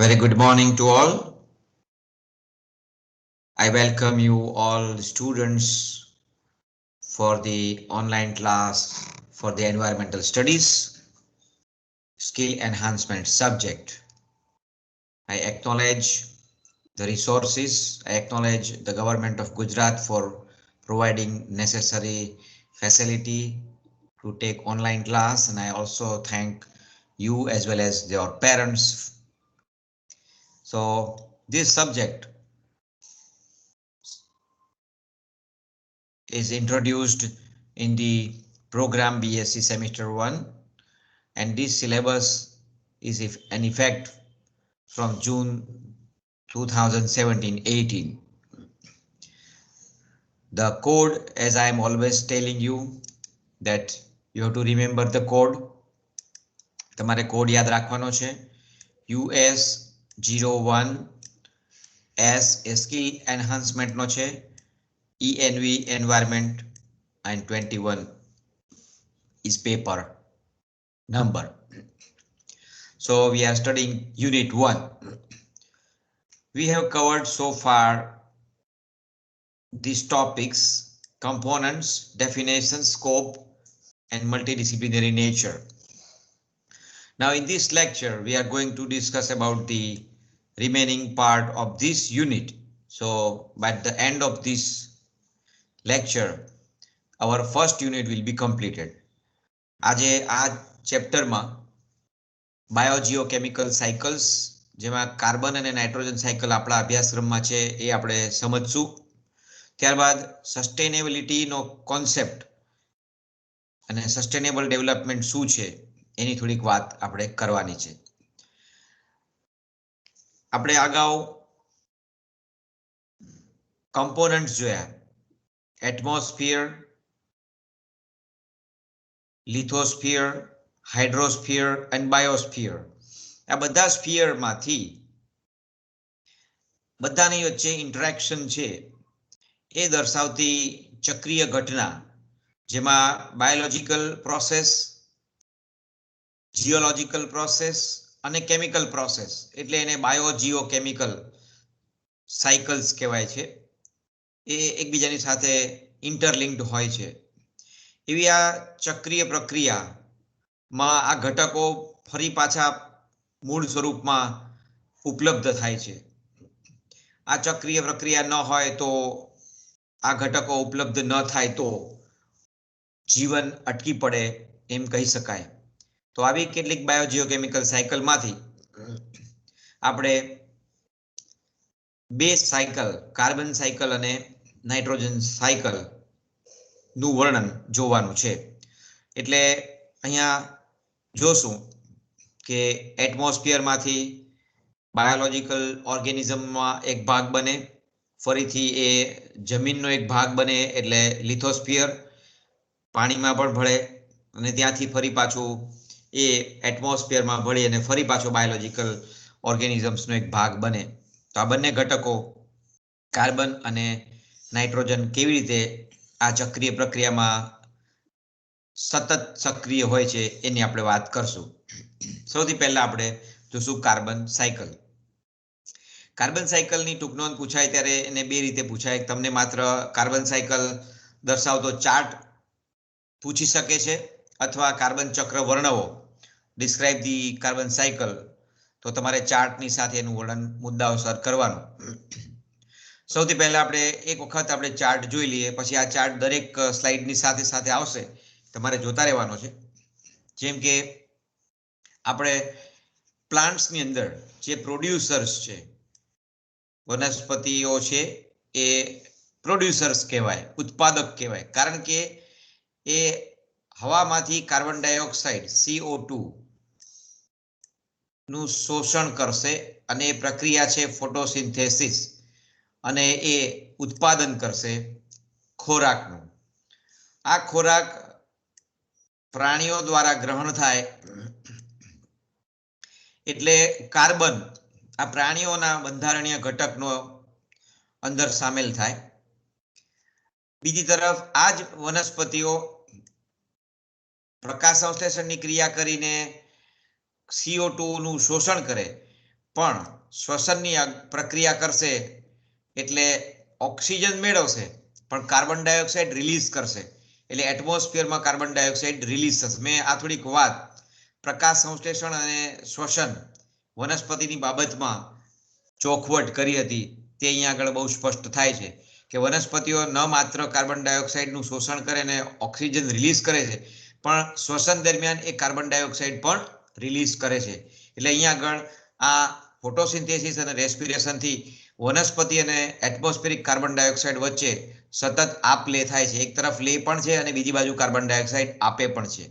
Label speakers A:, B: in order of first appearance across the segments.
A: Very good morning to all. I welcome you all students for the online class for the environmental studies skill enhancement subject. I acknowledge the resources. I acknowledge the government of Gujarat for providing necessary facility to take online class, and I also thank you as well as your parents. So this subject is introduced in the program BSc semester 1, and this syllabus is in effect from June 2017-18. The code, as I am always telling you, that you have to remember the code. તમારે code યાદ રાખવાનો છે. US01 S એ skill enhancement નો છે. ENV environment and 21 is paper number. So we are studying unit 1. We have covered so far these topics: components, definition, scope, and multidisciplinary nature. Now in this lecture we are going to discuss about the remaining part of this unit. So by the end of this lecture our first unit will be completed. આજે આ ચેપ્ટરમાં બાયોજીઓકેમિકલ cycles, જેમાં carbon અને nitrogen cycle આપણા અભ્યાસક્રમમાં છે એ આપણે સમજશું. ત્યારબાદ સસ્ટેનેબિલિટીનો concept અને સસ્ટેનેબલ ડેવલપમેન્ટ શું છે એની થોડીક વાત આપણે કરવાની છે. આપણે અગાઉ કમ્પોનન્ટ્સ જોયા: એટમોસ્ફિયર, લિથોસ્ફિયર, હાઇડ્રોસ્ફિયર અને બાયોસ્ફિયર. આ બધા સ્ફિયરમાંથી બધાની વચ્ચે ઇન્ટરેક્શન છે એ દર્શાવતી ચક્રીય ઘટના, જેમાં બાયોલોજીકલ પ્રોસેસ, જીઓલોજીકલ પ્રોસેસ અને કેમિકલ પ્રોસેસ, એટલે એને બાયોજીઓકેમિકલ સાયકલ્સ કહેવાય છે. એ એકબીજાની સાથે ઇન્ટરલિંક્ડ હોય છે. એવી આ ચક્રીય પ્રક્રિયામાં આ ઘટકો ફરી પાછા મૂળ સ્વરૂપમાં ઉપલબ્ધ થાય છે. આ ચક્રીય પ્રક્રિયા ન હોય તો, આ ઘટકો ઉપલબ્ધ ન થાય તો જીવન અટકી પડે એમ કહી શકાય. તો આવી કેટલીક બાયોજીઓકેમિકલ સાયકલમાંથી આપણે બે સાયકલ, કાર્બન સાયકલ અને નાઇટ્રોજન સાયકલ નું વર્ણન જોવાનું છે. એટલે અહીંયા જોશું કે એટમોસ્ફિયરમાંથી બાયોલોજીકલ ઓર્ગેનિઝમમાં એક ભાગ બને, ફરીથી એ જમીનનો એક ભાગ બને એટલે લિથોસ્ફિયર, પાણીમાં પણ ભળે અને ત્યાંથી ફરી પાછું એ એટમોસ્ફિયરમાં ભળી અને ફરી પાછો બાયોલોજીકલ ઓર્ગેનિઝમ્સનો એક ભાગ બને. તો આ બંને ઘટકો કાર્બન અને નાઇટ્રોજન કેવી રીતે આ ચક્રીય પ્રક્રિયામાં સતત સક્રિય હોય છે એની આપણે વાત કરશું. સૌથી પહેલા આપણે જોશું કાર્બન સાયકલ. કાર્બન સાયકલની ટૂંક નોંધ પૂછાય ત્યારે એને બે રીતે પૂછાય. તમને માત્ર કાર્બન સાયકલ દર્શાવતો ચાર્ટ પૂછી શકે છે, અથવા કાર્બન ચક્ર વર્ણવો, ડિસ્ક્રાઇબ ધી કાર્બન સાયકલ, તો તમારે ચાર્ટની સાથે એનું વર્ણન મુદ્દાઓસર કરવાનું. સૌથી પહેલા આપણે એક વખત આપણે ચાર્ટ જોઈ લઈએ, પછી આ ચાર્ટ દરેક સ્લાઇડની સાથે સાથે આવશે, તમારે જોતા રહેવાનો છે. જેમ કે આપણે પ્લાન્ટ્સની અંદર જે પ્રોડ્યુસર્સ છે, વનસ્પતિઓ છે, એ પ્રોડ્યુસર્સ કહેવાય, ઉત્પાદક કહેવાય, કારણ કે એ હવામાંથી કાર્બન ડાયોક્સાઇડ CO2 નું શોષણ કરશે અને એ પ્રક્રિયા છે ફોટોસિન્થેસિસ, અને એ ઉત્પાદન કરશે ખોરાકનું. આ ખોરાક પ્રાણીઓ દ્વારા ગ્રહણ થાય એટલે કાર્બન આ પ્રાણીઓના બંધારણીય ઘટકનો અંદર સામેલ થાય. બીજી તરફ આ જ વનસ્પતિઓ પ્રકાશ સંશ્લેષણની ક્રિયા કરીને CO2 નું શોષણ કરે, પણ શ્વસનની પ્રક્રિયા કરશે એટલે ઓક્સિજન મેળવશે પણ કાર્બન ડાયોક્સાઇડ રિલીઝ કરશે, એટલે એટમોસ્ફિયરમાં કાર્બન ડાયોક્સાઇડ રિલીઝ થશે. મેં આ થોડીક વાત પ્રકાશ સંશ્લેષણ અને શ્વસન વનસ્પતિની બાબતમાં ચોખવટ કરી હતી, તે અહીંયા આગળ બહુ સ્પષ્ટ થાય છે કે વનસ્પતિઓ ન માત્ર કાર્બન ડાયોક્સાઇડનું શોષણ કરે અને ઓક્સિજન રિલીઝ કરે છે, પણ શ્વસન દરમિયાન એ કાર્બન ડાયોક્સાઇડ પણ રિલીઝ કરે છે. એટલે અહીંયા આગળ આ ફોટોસિન્થેસિસ અને રેસ્પિરેશનથી વનસ્પતિ અને એટમોસ્ફેરિક કાર્બન ડાયોક્સાઇડ વચ્ચે સતત આપ લે થાય છે. એક તરફ લે પણ છે અને બીજી બાજુ કાર્બન ડાયોક્સાઇડ આપે પણ છે.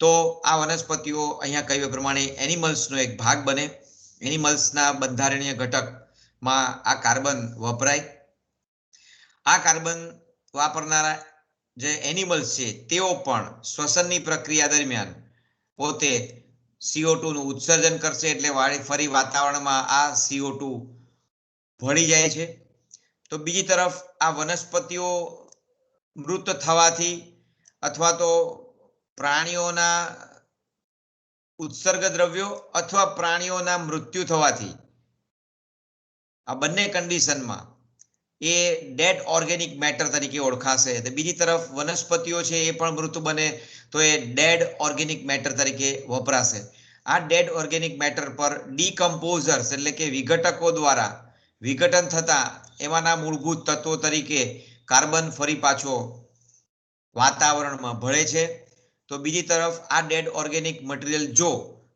A: તો આ વનસ્પતિઓ અહીંયા કહ્યું પ્રમાણે એનિમલ્સનો એક ભાગ બને. એનિમલ્સના બંધારણીય ઘટકમાં આ કાર્બન વપરાય. આ કાર્બન વાપરનારા જે એનિમલ્સ છે તેઓ પણ શ્વસનની પ્રક્રિયા દરમિયાન પોતે CO2 નું ઉત્સર્જન કરશે, એટલે ફરી વાતાવરણમાં આ CO2 ભળી જાય છે. તો બીજી તરફ આ વનસ્પતિઓ મૃત થવાથી અથવા તો પ્રાણીઓના ઉત્સર્ગ દ્રવ્યો અથવા પ્રાણીઓના મૃત્યુ થવાથી આ બંને કન્ડિશનમાં એ ડેડ ઓર્ગેનિક મેટર તરીકે ઓળખાશે. બીજી તરફ વનસ્પતિઓ છે એ પણ મૃત બને તો એ ડેડ ઓર્ગેનિક મેટર તરીકે વપરાશે. આ ડેડ ઓર્ગેનિક મેટર પર ડીકમ્પોઝર્સ એટલે કે વિઘટકો દ્વારા વિઘટન થતા એમાંના મૂળભૂત તત્વો તરીકે કાર્બન ફરી પાછો વાતાવરણમાં ભળે છે. તો બીજી તરફ આ ડેડ ઓર્ગેનિક મટીરિયલ જો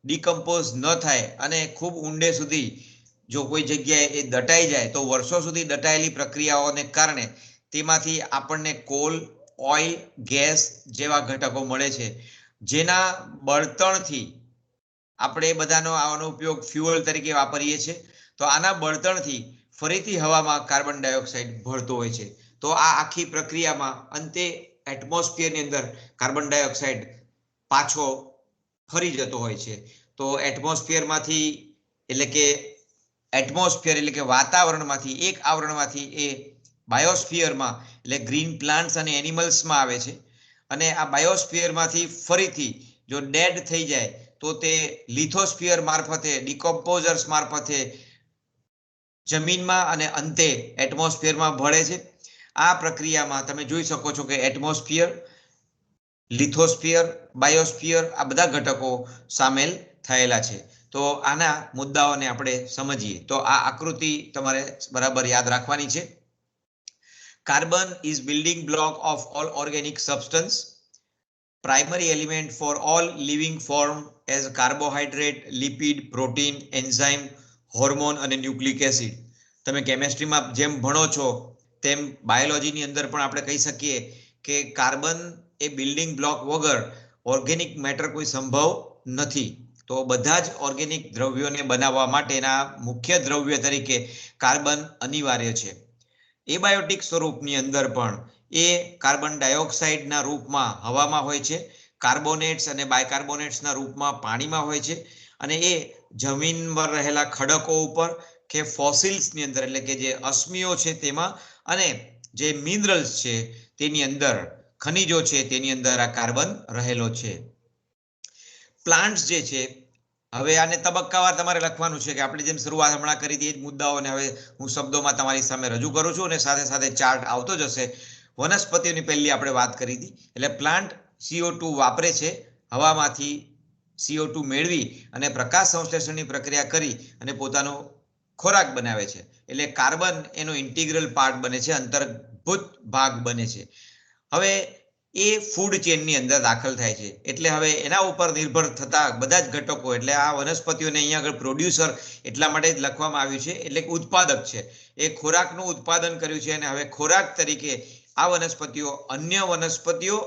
A: ડીકમ્પોઝ ન થાય અને ખૂબ ઊંડે સુધી જો કોઈ જગ્યાએ એ દટાઈ જાય તો વર્ષો સુધી દટાયેલી પ્રક્રિયાઓને કારણે તેમાંથી આપણને કોલ, ઓઇલ, ગેસ જેવા ઘટકો મળે છે, જેના બળતણથી આપણે બધાનો આનો ઉપયોગ ફ્યુઅલ તરીકે વાપરીએ છીએ. તો આના બળતણથી ફરીથી હવામાં કાર્બન ડાયોક્સાઇડ ભળતો હોય છે. તો આ આખી પ્રક્રિયામાં અંતે એટમોસ્ફિયરની અંદર કાર્બન ડાયોક્સાઇડ પાછો ફરી જતો હોય છે. તો એટમોસ્ફિયરમાંથી એટલે કે વાતાવરણમાંથી એક આવરણમાંથી એ બાયોસ્ફિયરમાં એટલે ગ્રીન પ્લાન્ટ્સ અને એનિમલ્સમાં આવે છે. અને આ બાયોસ્ફિયરમાંથી ફરીથી જો ડેડ થઈ જાય તો તે લિથોસ્ફિયર મારફતે ડિકમ્પોઝર્સ મારફતે જમીનમાં અને અંતે એટમોસ્ફિયરમાં ભળે છે. આ પ્રક્રિયામાં તમે જોઈ શકો છો કે એટમોસ્ફિયર, લિથોસ્ફિયર, બાયોસ્ફિયર આ બધા ઘટકો સામેલ થયેલા છે. તો આના મુદ્દાઓને આપણે સમજીએ તો આ આકૃતિ તમારે બરાબર યાદ રાખવાની છે. Carbon is building block of all organic substance, primary element for all living form as carbohydrate, lipid, protein, enzyme, hormone અને ન્યુક્લિક એસિડ. તમે કેમેસ્ટ્રીમાં જેમ ભણો છો તેમ બાયોલોજીની અંદર પણ આપણે કહી શકીએ કે કાર્બન એ બિલ્ડિંગ બ્લોક વગર ઓર્ગેનિક મેટર કોઈ સંભવ નથી. તો બધા જ ઓર્ગેનિક દ્રવ્યોને બનાવવા માટેના મુખ્ય દ્રવ્ય તરીકે કાર્બન અનિવાર્ય છે. એબાયોટિક સ્વરૂપની અંદર પણ એ કાર્બન ડાયોક્સાઇડના રૂપમાં હવામાં હોય છે, કાર્બોનેટ્સ અને બાયકાર્બોનેટ્સના રૂપમાં પાણીમાં હોય છે, અને એ જમીન પર રહેલા ખડકો ઉપર કે ફોસિલ્સની અંદર એટલે કે જે અશ્મિઓ છે તેમાં અને જે મિનરલ્સ છે તેની અંદર, ખનિજો છે તેની અંદર આ કાર્બન રહેલો છે. પ્લાન્ટ્સ જે છે, હવે આને તબક્કાવાર તમારે લખવાનું છે કે આપણે જેમ શરૂઆત હમણાં કરી હતી એ જ મુદ્દાઓને હવે હું શબ્દોમાં તમારી સામે રજૂ કરું છું અને સાથે સાથે ચાર્ટ આવતો જશે. વનસ્પતિઓની પહેલી આપણે વાત કરી હતી. એટલે પ્લાન્ટ CO2 વાપરે છે, હવામાંથી CO2 મેળવી અને પ્રકાશ સંશ્લેષણની પ્રક્રિયા કરી અને પોતાનો ખોરાક બનાવે છે. એટલે કાર્બન એનો ઇન્ટિગ્રલ પાર્ટ બને છે, અંતર્ભૂત ભાગ બને છે. હવે એ ફૂડ ચેનની અંદર દાખલ થાય છે. એટલે હવે એના ઉપર નિર્ભર થતા બધા જ ઘટકો, એટલે આ વનસ્પતિઓને અહીંયા આગળ પ્રોડ્યુસર એટલા માટે જ લખવામાં આવ્યું છે, એટલે કે ઉત્પાદક છે. એ ખોરાકનું ઉત્પાદન કર્યું છે અને હવે ખોરાક તરીકે આ વનસ્પતિઓ અન્ય વનસ્પતિઓ,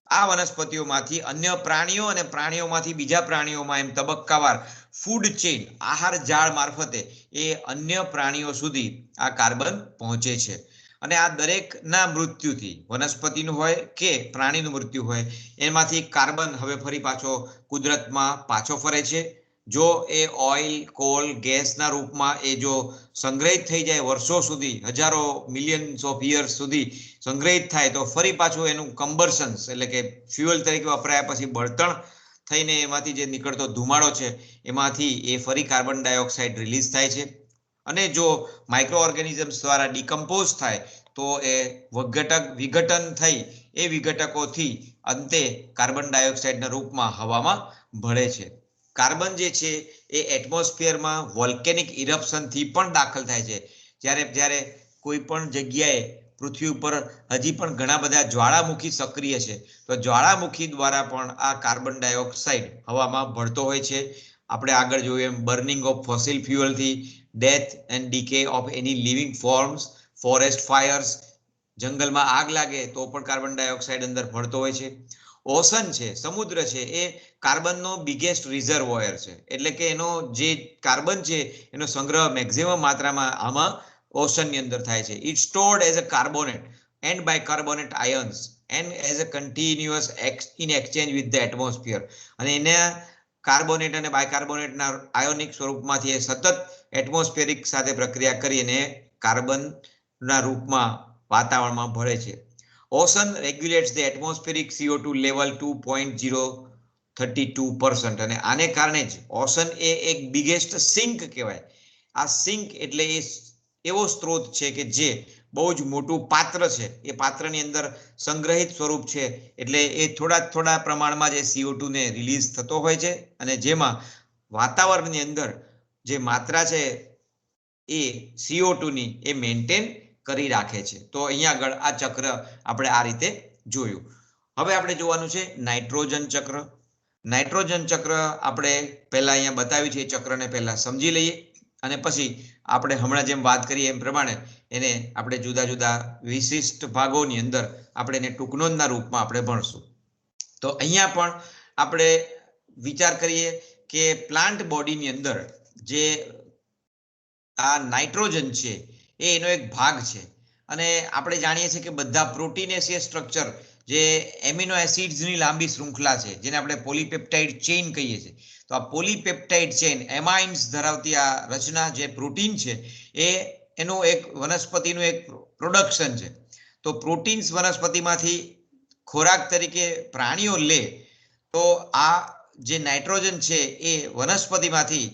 A: આ વનસ્પતિઓમાંથી અન્ય પ્રાણીઓ અને પ્રાણીઓમાંથી બીજા પ્રાણીઓમાં એમ તબક્કાવાર ફૂડ ચેઇન, આહાર જાળ મારફતે એ અન્ય પ્રાણીઓ સુધી આ કાર્બન પહોંચે છે. અને આ દરેકના મૃત્યુથી, વનસ્પતિનું હોય કે પ્રાણીનું મૃત્યુ હોય, એમાંથી કાર્બન હવે ફરી પાછો કુદરતમાં પાછો ફરે છે. જો એ ઓઇલ, કોલ, ગેસના રૂપમાં એ જો સંગ્રહિત થઈ જાય વર્ષો સુધી, હજારો મિલિયન્સ ઓફ યર્સ સુધી સંગ્રહિત થાય તો ફરી પાછું એનું કમ્બર્શન્સ એટલે કે ફ્યુઅલ તરીકે વપરાયા પછી બળતણ થઈને એમાંથી જે નીકળતો ધુમાડો છે એમાંથી એ ફરી કાર્બન ડાયોક્સાઇડ રિલીઝ થાય છે. અને જો માઇક્રો ઓર્ગેનિઝમ્સ દ્વારા ડિકમ્પોઝ થાય તો એ વિઘટન થઈ એ વિઘટકોથી અંતે કાર્બન ડાયોક્સાઇડના રૂપમાં હવામાં ભળે છે. કાર્બન જે છે એ એટમોસ્ફિયરમાં વોલ્કેનિક ઇરપ્શનથી પણ દાખલ થાય છે. જ્યારે કોઈ પણ જગ્યાએ પૃથ્વી ઉપર હજી પણ ઘણા બધા જ્વાળામુખી સક્રિય છે તો જ્વાળામુખી દ્વારા પણ આ કાર્બન ડાયોક્સાઇડ હવામાં ભળતો હોય છે. આપણે આગળ જોયું એમ બર્નિંગ ઓફ ફોસિલ ફ્યુઅલથી death and decay of any living forms, forest fires, જંગલમાં આગ લાગે તો પણ કાર્બન ડાયોક્સાઇડ અંદર ભળતો હોય છે. ઓશન છે, સમુદ્ર છે, એ કાર્બનનો બિગેસ્ટ રિઝર્વોયર છે. એટલે કે એનો જે કાર્બન છે એનો સંગ્રહ મેક્સિમમ માત્રામાં આમાં ઓશનની અંદર થાય છે. It stored as a carbonate and bicarbonate ions and as a continuous in exchange with the atmosphere. અને એને કાર્બોનેટ અને બાયકાર્બોનેટના આયોનિક સ્વરૂપમાંથી એ સતત એટમોસ્ફિયરિક સાથે પ્રક્રિયા કરીને કાર્બનના રૂપમાં વાતાવરણમાં ભળે છે. Ocean regulates the atmospheric CO2 level 2.032%. અને આને કારણે જ ઓશન એ એક બિગેસ્ટ સિંક કહેવાય. આ સિંક એટલે એ એવો સ્ત્રોત છે કે જે બહુ જ મોટું પાત્ર છે. એ પાત્રની અંદર સંગ્રહિત સ્વરૂપ છે એટલે એ થોડા પ્રમાણમાં જે CO2 ને રિલીઝ થતો હોય છે અને જેમાં વાતાવરણની અંદર જે માત્રા છે એ CO2 ની એ મેન્ટેન કરી રાખે છે. તો અહીંયા આગળ આ ચક્ર આપણે આ રીતે જોયું. હવે આપણે જોવાનું છે નાઇટ્રોજન ચક્ર. નાઇટ્રોજન ચક્ર આપણે પહેલા અહીંયા બતાવ્યું છે. એ ચક્રને પહેલા સમજી લઈએ અને પછી આપણે હમણાં જેમ વાત કરીએ એમ પ્રમાણે એને આપણે જુદા જુદા વિશિષ્ટ ભાગોની અંદર આપણે એને ટૂંકનોંધના રૂપમાં આપણે ભણશું. તો અહીંયા પણ આપણે વિચાર કરીએ કે પ્લાન્ટ બોડીની અંદર જે આ નાઇટ્રોજન છે એ એનો એક ભાગ છે. અને આપણે જાણીએ છીએ કે બધા પ્રોટીનેશિયસ સ્ટ્રક્ચર જે એમિનો એસિડ્સની લાંબી શૃંખલા છે જેને આપણે પોલીપેપ્ટાઇડ ચેઇન કહીએ છીએ. તો આ પોલીપેપ્ટાઇડ ચેઇન એમાઇન્સ ધરાવતી આ રચના જે પ્રોટીન છે એ એનું એક વનસ્પતિનું એક પ્રોડક્શન છે. તો પ્રોટીન્સ વનસ્પતિમાંથી ખોરાક તરીકે પ્રાણીઓ લે તો આ જે નાઇટ્રોજન છે એ વનસ્પતિમાંથી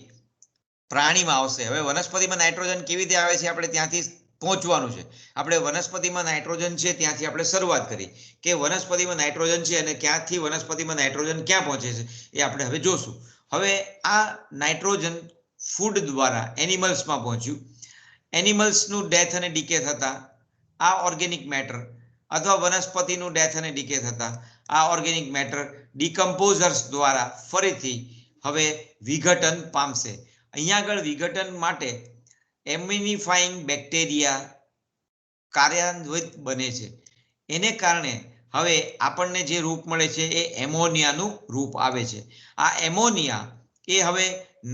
A: પ્રાણીમાં આવશે. હવે વનસ્પતિમાં નાઇટ્રોજન કેવી રીતે આવે છે આપણે ત્યાંથી પહોંચવાનું છે. આપણે વનસ્પતિમાં નાઇટ્રોજન છે ત્યાંથી આપણે શરૂઆત કરી કે વનસ્પતિમાં નાઇટ્રોજન છે અને ક્યાંથી વનસ્પતિમાં નાઇટ્રોજન ક્યાં પહોંચે છે એ આપણે હવે જોશું. હવે આ નાઇટ્રોજન ફૂડ દ્વારા એનિમલ્સમાં પહોંચ્યું. એનિમલ્સનું ડેથ અને ડીકે થતા આ ઓર્ગેનિક મેટર અથવા વનસ્પતિનું ડેથ અને ડીકે થતા આ ઓર્ગેનિક મેટર ડિકમ્પોઝર્સ દ્વારા ફરીથી હવે વિઘટન પામશે. અહીંયા આગળ વિઘટન માટે એમિનિફાઈંગ બેક્ટેરિયા કાર્યાન્વિત બને છે. એને કારણે હવે આપણને જે રૂપ મળે છે એ એમોનિયાનું રૂપ આવે છે. આ એમોનિયા એ હવે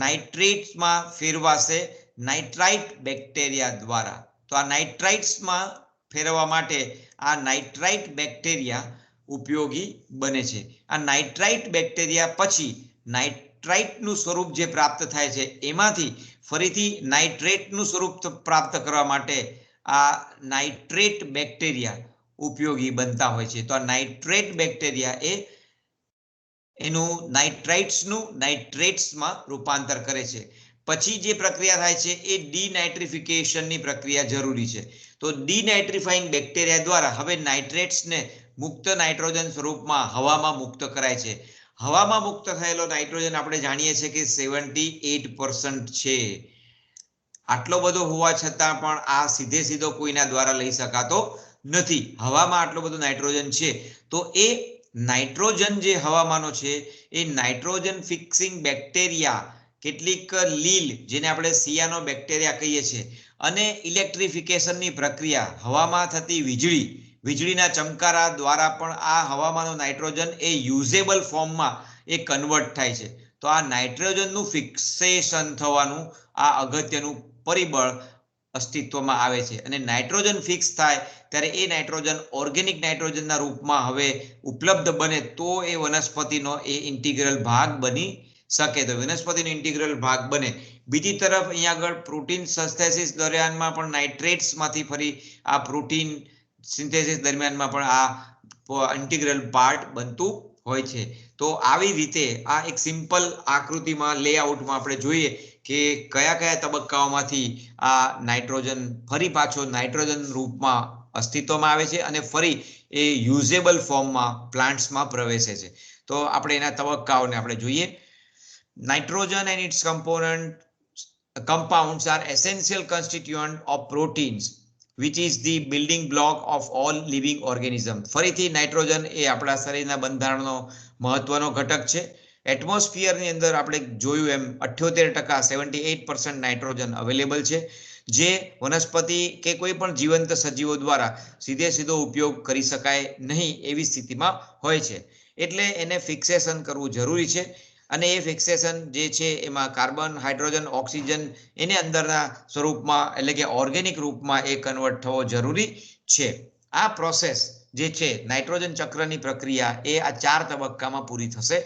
A: નાઇટ્રેટ્સમાં ફેરવાશે નાઇટ્રાઇટ બેક્ટેરિયા દ્વારા. તો આ નાઇટ્રાઇટ્સમાં ફેરવવા માટે આ નાઇટ્રાઇટ બેક્ટેરિયા ઉપયોગી બને છે. આ નાઇટ્રાઇટ બેક્ટેરિયા પછી નાઇટ્રાઇટનું સ્વરૂપ જે પ્રાપ્ત થાય છે એમાંથી ફરીથી નાઇટ્રેટનું સ્વરૂપ પ્રાપ્ત કરવા માટે આ નાઇટ્રેટ બેક્ટેરિયા ઉપયોગી બનતા હોય છે. તો આ નાઇટ્રેટ બેક્ટેરિયા એ એનું નાઇટ્રાઇટ્સનું નાઇટ્રેટ્સમાં રૂપાંતર કરે છે. પછી જે પ્રક્રિયા થાય છે એ ડીનાઇટ્રિફિકેશનની પ્રક્રિયા જરૂરી છે. તો ડીનાઇટ્રિફાઈંગ બેક્ટેરિયા દ્વારા હવે નાઇટ્રેટ્સને મુક્ત નાઇટ્રોજન સ્વરૂપમાં હવામાં મુક્ત કરાય છે. હવામાં મુક્ત થયેલો નાઇટ્રોજન આપણે જાણીએ છીએ કે 78% છે. આટલો બધો હોવા છતાં પણ આ સીધો કોઈના દ્વારા લઈ શકાતો નથી. હવામાં આટલો બધો નાઇટ્રોજન છે તો એ નાઇટ્રોજન જે હવામાંનો છે એ નાઇટ્રોજન ફિક્સિંગ બેક્ટેરિયા કેટલીક લીલ જેને આપણે સિયાનો બેક્ટેરિયા કહીએ છીએ અને ઇલેક્ટ્રિફિકેશનની પ્રક્રિયા હવામાં થતી વીજળીના ચમકારા દ્વારા પણ આ હવામાંનો નાઇટ્રોજન એ યુઝેબલ ફોર્મમાં એ કન્વર્ટ થાય છે. તો આ નાઇટ્રોજનનું ફિક્સેશન થવાનું આ અગત્યનું પરિબળ અસ્તિત્વમાં આવે છે. અને નાઇટ્રોજન ફિક્સ થાય ત્યારે એ નાઇટ્રોજન ઓર્ગેનિક નાઇટ્રોજનના રૂપમાં હવે ઉપલબ્ધ બને તો એ વનસ્પતિનો એ ઇન્ટિગ્રલ ભાગ બની શકે. તો વનસ્પતિનો ઇન્ટિગ્રલ ભાગ બને. બીજી તરફ અહીંયા આગળ પ્રોટીન સિન્થેસિસ દરમિયાનમાં પણ નાઇટ્રેટ્સમાંથી ફરી આ પ્રોટીન સિન્થેસિસ દરમિયાનમાં પણ આ ઇન્ટિગ્રલ પાર્ટ બનતું હોય છે. તો આવી રીતે આ એક સિમ્પલ આકૃતિમાં લેઆઉટમાં આપણે જોઈએ કે કયા કયા તબક્કાઓમાંથી આ નાઇટ્રોજન ફરી પાછો નાઇટ્રોજન રૂપમાં અસ્તિત્વમાં આવે છે અને ફરી એ યુઝેબલ ફોર્મમાં પ્લાન્ટ્સમાં પ્રવેશે છે. તો આપણે એના તબક્કાઓને આપણે જોઈએ. Nitrogen and its compounds are essential constituent of proteins which is the building block of all living organisms. ફરીથી નાઇટ્રોજન એ આપણા શરીરના બંધારણનો મહત્વનો ઘટક છે. એટમોસ્ફિયરની અંદર આપણે જોયું એમ 78% 78% નાઇટ્રોજન અવેલેબલ છે, જે વનસ્પતિ કે કોઈ પણ જીવંત સજીવો દ્વારા સીધો ઉપયોગ કરી શકાય નહીં એવી સ્થિતિમાં હોય છે. એટલે એને ફિક્સેશન કરવું જરૂરી છે અને એ ફિક્સેશન જે છે એમાં કાર્બન, હાઇડ્રોજન, ઓક્સિજન એને અંદરના સ્વરૂપમાં એટલે કે ઓર્ગેનિક રૂપમાં એ કન્વર્ટ થવો જરૂરી છે. આ પ્રોસેસ જે છે નાઇટ્રોજન ચક્રની પ્રક્રિયા એ આ 4 તબક્કામાં પૂરી થશે.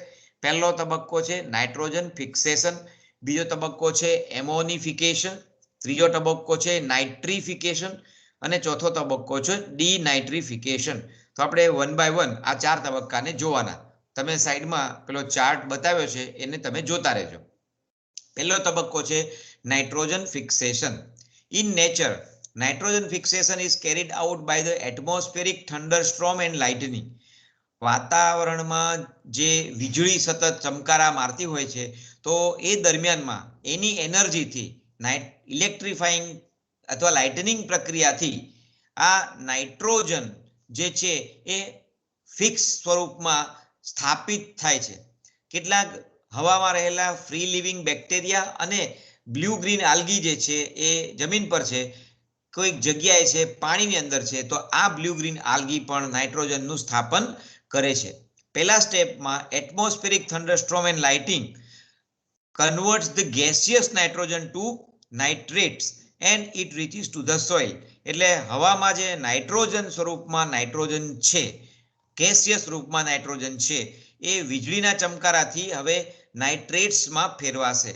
A: પહેલો તબક્કો છે નાઇટ્રોજન ફિક્સેશન, બીજો તબક્કો છે એમોનિફિકેશન, ત્રીજો તબક્કો છે નાઇટ્રિફિકેશન અને ચોથો તબક્કો છે ડીનાઇટ્રિફિકેશન. તો આપણે 1 by 1 આ 4 તબક્કાને જોવાના. તમે સાઈડમાં પેલો ચાર્ટ બતાવ્યો છે એને તમે જોતા રહેજો. પહેલો તબક્કો છે nitrogen fixation. In nature nitrogen fixation is carried out by the atmospheric thunderstorm and lightning. વાતાવરણમાં જે વીજળી સતત ચમકારા મારતી હોય છે તો એ દરમિયાનમાં એની એનર્જીથી ઇલેક્ટ્રિફાઈંગ અથવા લાઇટનિંગ પ્રક્રિયાથી આ નાઇટ્રોજન જે છે એ ફિક્સ સ્વરૂપમાં સ્થાપિત થાય છે. કેટલાક હવામાં રહેલા ફ્રી લિવિંગ બેક્ટેરિયા અને બ્લુ ગ્રીન આલ્ગી જે છે એ જમીન પર છે, કોઈક જગ્યાએ છે પાણીની અંદર છે, તો આ બ્લુ ગ્રીન આલ્ગી પણ નાઇટ્રોજનનું સ્થાપન કરે છે. પહેલા સ્ટેપમાં atmospheric thunderstorm and lighting converts the gaseous nitrogen to nitrates and it reaches to the soil. એટલે હવામાં જે નાઇટ્રોજન સ્વરૂપમાં નાઇટ્રોજન છે, ગેસિયસ રૂપમાં નાઇટ્રોજન છે, એ વીજળીના ચમકારાથી હવે નાઇટ્રેટ્સમાં ફેરવાશે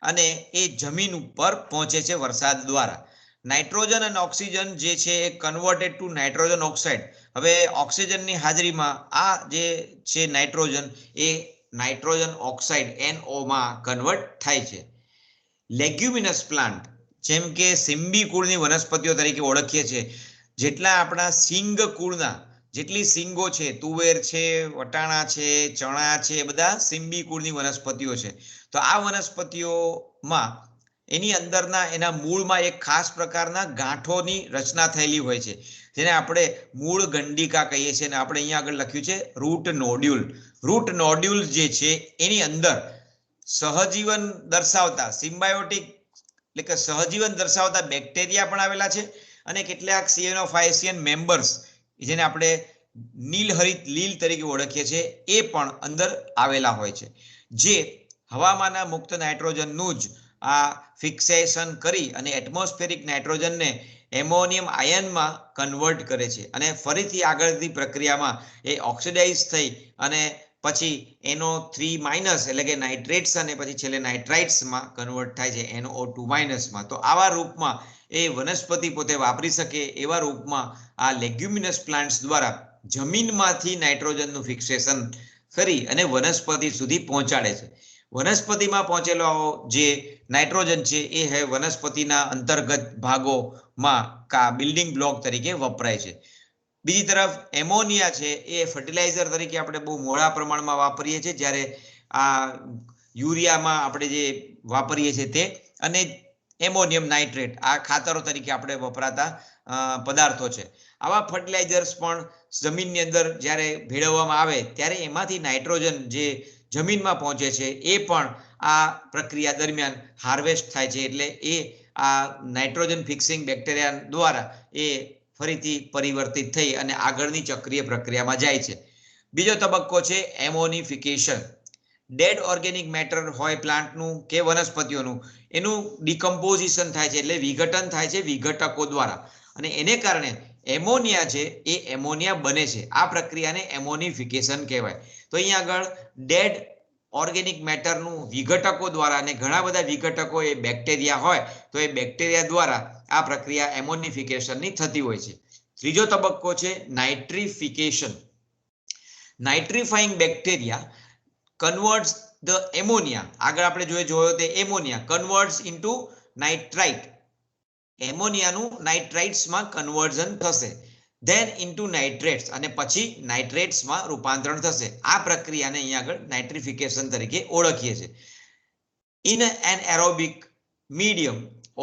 A: અને એ જમીન ઉપર પહોંચે છે વરસાદ દ્વારા. નાઇટ્રોજન અને ઓક્સિજન જે છે એ કન્વર્ટેડ ટુ નાઇટ્રોજન ઓક્સાઇડ. હવે ઓક્સિજનની હાજરીમાં આ જે છે નાઇટ્રોજન એ નાઇટ્રોજન ઓક્સાઇડ NO માં કન્વર્ટ થાય છે. લેગ્યુમિનસ પ્લાન્ટ જેમ કે સિમ્બી કુળની વનસ્પતિઓ તરીકે ઓળખીએ છીએ, જેટલા આપણા સિંગ કુળના જેટલી સિંગો છે, તુવેર છે, વટાણા છે, ચણા છે, બધા સિમ્બી કુળની વનસ્પતિઓ છે. તો આ વનસ્પતિઓમાં એની અંદરના એના મૂળમાં એક ખાસ પ્રકારના ગાંઠોની રચના થયેલી હોય છે, જેને આપણે મૂળ ગંડિકા કહીએ છીએ અને આપણે અહીંયા આગળ લખ્યું છે રૂટ નોડ્યુલ. રૂટ નોડ્યુલ જે છે એની અંદર સહજીવન દર્શાવતા સિમ્બાયોટિક એટલે કે સહજીવન દર્શાવતા બેક્ટેરિયા પણ આવેલા છે અને કેટલાક સિએનોફાયસિયન મેમ્બર્સ જેને આપણે નીલહરિત લીલ તરીકે ઓળખીએ છીએ એ પણ અંદર આવેલા હોય છે, જે હવામાંના મુક્ત નાઇટ્રોજનનું જ આ ફિક્સેશન કરી અને એટમોસ્ફેરિક નાઇટ્રોજનને એમોનિયમ આયનમાં કન્વર્ટ કરે છે અને ફરીથી આગળની પ્રક્રિયામાં એ ઓક્સિડાઇઝ થઈ અને પછી NO3- એટલે કે નાઇટ્રેટ્સ અને પછી છેલ્લે નાઇટ્રાઇટ્સમાં કન્વર્ટ થાય છે NO2- તો આવા રૂપમાં એ વનસ્પતિ પોતે વાપરી શકે એવા રૂપમાં આ લેગ્યુમિનસ પ્લાન્ટ્સ દ્વારા જમીનમાંથી નાઇટ્રોજનનું ફિક્સેશન કરી અને વનસ્પતિ સુધી પહોંચાડે છે. વનસ્પતિમાં પહોંચેલો જે નાઇટ્રોજન છે એ વનસ્પતિના અંતર્ગત ભાગોમાં બિલ્ડિંગ બ્લોક તરીકે વપરાય છે. બીજી તરફ એમોનિયા છે એ ફર્ટિલાઇઝર તરીકે આપણે બહુ મોટા પ્રમાણમાં વાપરીએ છીએ, જ્યારે આ યુરિયામાં આપણે જે વાપરીએ છીએ તે, અને એમોનિયમ નાઇટ્રેટ આ ખાતરો તરીકે આપણે વપરાતા પદાર્થો છે. આવા ફર્ટિલાઇઝર્સ પણ જમીનની અંદર જ્યારે ભેળવવામાં આવે ત્યારે એમાંથી નાઇટ્રોજન જે જમીનમાં પહોંચે છે એ પણ આ પ્રક્રિયા દરમિયાન હાર્વેસ્ટ થાય છે. એટલે એ આ નાઇટ્રોજન ફિક્સિંગ બેક્ટેરિયા દ્વારા એ ફરીથી પરિવર્તિત થઈ અને આગળની ચક્રીય પ્રક્રિયામાં જાય છે. બીજો તબક્કો છે એમોનિફિકેશન. ડેડ ઓર્ગેનિક મેટર હોય પ્લાન્ટનું કે વનસ્પતિઓનું, એનું ડિકમ્પોઝિશન થાય છે, એટલે વિઘટન થાય છે વિઘટકો દ્વારા, અને એને કારણે એમોનિયા છે એ એમોનિયા બને છે. આ પ્રક્રિયાને એમોનિફિકેશન કહેવાય. તો અહીંયા આગળ ડેડ ઓર્ગેનિક મેટરનું વિઘટકો દ્વારા, અને ઘણા બધા વિઘટકો એ બેક્ટેરિયા હોય તો એ બેક્ટેરિયા દ્વારા આ પ્રક્રિયા એમોનિફિકેશનની થતી હોય છે. ત્રીજો તબક્કો છે nitrification. Nitrifying bacteria converts the ammonia, આગળ આપણે જોયો તે એમોનિયા કન્વર્ટ્સ ઇન્ટુ નાઇટ્રાઇટ, એમોનિયાનું નાઇટ્રાઇટ્સમાં કન્વર્ઝન થશે, ધેન ઇન્ટુ નાઇટ્રેટ્સ અને પછી નાઇટ્રેટ્સમાં રૂપાંતરણ થશે. આ પ્રક્રિયાને અહીંયા આગળ નાઇટ્રિફિકેશન તરીકે ઓળખીએ છીએ. In an aerobic medium,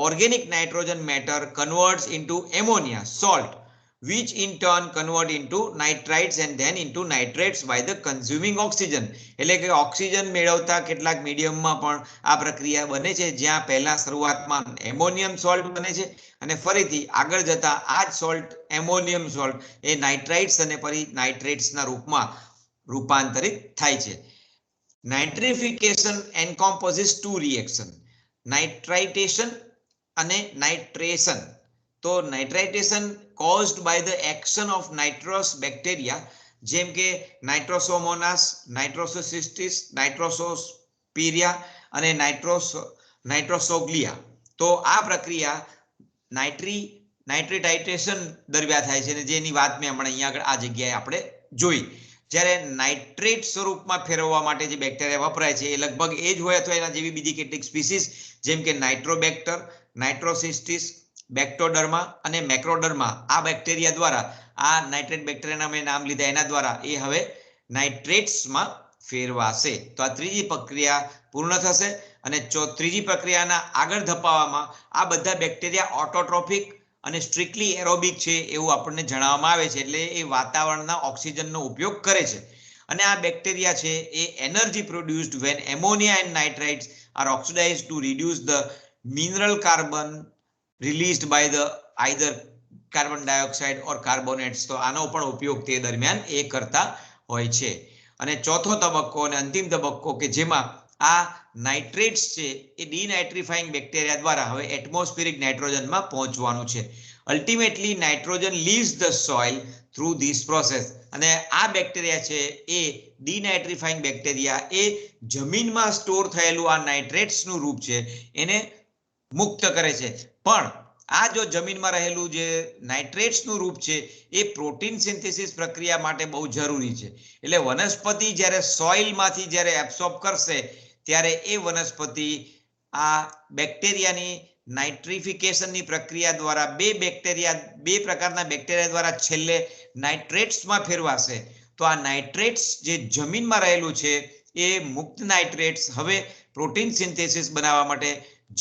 A: organic nitrogen matter converts into ammonia salt, which in turn convert into nitrites and then into nitrates by the consuming oxygen. એટલે કે ઓક્સિજન મેળવતા કેટલાક મીડિયમમાં પણ આ પ્રક્રિયા બને છે, જ્યાં પહેલા શરૂઆતમાં એમોનિયમ સોલ્ટ બને છે અને ફરીથી આગળ જતા આ જ સોલ્ટ એમોનિયમ સોલ્ટ એ નાઇટ્રાઇટ્સ અને ફરી નાઇટ્રેટ્સના રૂપમાં રૂપાંતરિત થાય છે. નાઇટ્રિફિકેશન એન્કોમ્પોઝિસ ટુ રિએક્શન, નાઇટ્રાઇટેશન અને નાઇટ્રેશન. તો નાઇટ્રાઇટેશન caused by the action of nitrous bacteria જેમ કે નાઇટ્રોસોમોનાસ, નાઇટ્રોસોસિસ્ટિસ, નાઇટ્રોસોસ્પિરિયા અને નાઇટ્રોસોગ્લિયા. તો આ પ્રક્રિયા નાઇટ્રિટાઇટેશન દરમિયાન થાય છે અને જેની વાત મેં હમણાં અહીંયા આગળ આ જગ્યાએ આપણે જોઈ. જ્યારે નાઇટ્રેટ સ્વરૂપમાં ફેરવવા માટે જે બેક્ટેરિયા વપરાય છે એ લગભગ એ જ હોય અથવા એના જેવી બીજી કેટલીક સ્પીસીસ જેમ કે નાઇટ્રોબેક્ટર, નાઇટ્રોસિસ્ટિસ, બેક્ટોડર્મા અને મેક્રોડર્મા, આ બેક્ટેરિયા દ્વારા આ નાઇટ્રેટ બેક્ટેરિયાના મેં નામ લીધા એના દ્વારા એ હવે નાઇટ્રેટ્સમાં ફેરવાશે. તો આ ત્રીજી પ્રક્રિયા પૂર્ણ થશે અને ત્રીજી પ્રક્રિયાના આગળ ધપાવવામાં આ બધા બેક્ટેરિયા ઓટોટ્રોફિક અને સ્ટ્રિક્ટલી એરોબિક છે એવું આપણને જણાવવામાં આવે છે. એટલે એ વાતાવરણના ઓક્સિજનનો ઉપયોગ કરે છે અને આ બેક્ટેરિયા છે એ energy produced when ammonia and nitrites are oxidized to reduce the mineral carbon released by the either carbon dioxide or carbonates. તો આનો પણ ઉપયોગ તે દરમિયાન એ કરતા હોય છે. અને ચોથો તબક્કો અને અંતિમ તબક્કો કે જેમાં આ નાઇટ્રેટ્સ છે એ ડીનાઇટ્રિફાઈંગ બેક્ટેરિયા દ્વારા હવે એટમોસ્ફિરિક નાઇટ્રોજનમાં પહોંચવાનું છે. Ultimately nitrogen leaves the soil through this process. અને આ બેક્ટેરિયા છે એ ડીનાઇટ્રિફાઈંગ બેક્ટેરિયા એ જમીનમાં સ્ટોર થયેલું આ નાઇટ્રેટ્સનું રૂપ છે એને મુક્ત કરે છે. પણ આ જો જમીનમાં રહેલું જે નાઇટ્રેટ્સનું રૂપ છે એ પ્રોટીન સિન્થેસિસ પ્રક્રિયા માટે બહુ જરૂરી છે. એટલે વનસ્પતિ જ્યારે સોઇલમાંથી જ્યારે એબ્સોર્બ કરશે ત્યારે એ વનસ્પતિ આ બેક્ટેરિયાની નાઇટ્રિફિકેશનની પ્રક્રિયા દ્વારા બે પ્રકારના બેક્ટેરિયા દ્વારા છેલ્લે નાઇટ્રેટ્સમાં ફેરવાશે. તો આ નાઇટ્રેટ્સ જે જમીનમાં રહેલું છે એ મુક્ત નાઇટ્રેટ્સ હવે પ્રોટીન સિન્થેસિસ બનાવવા માટે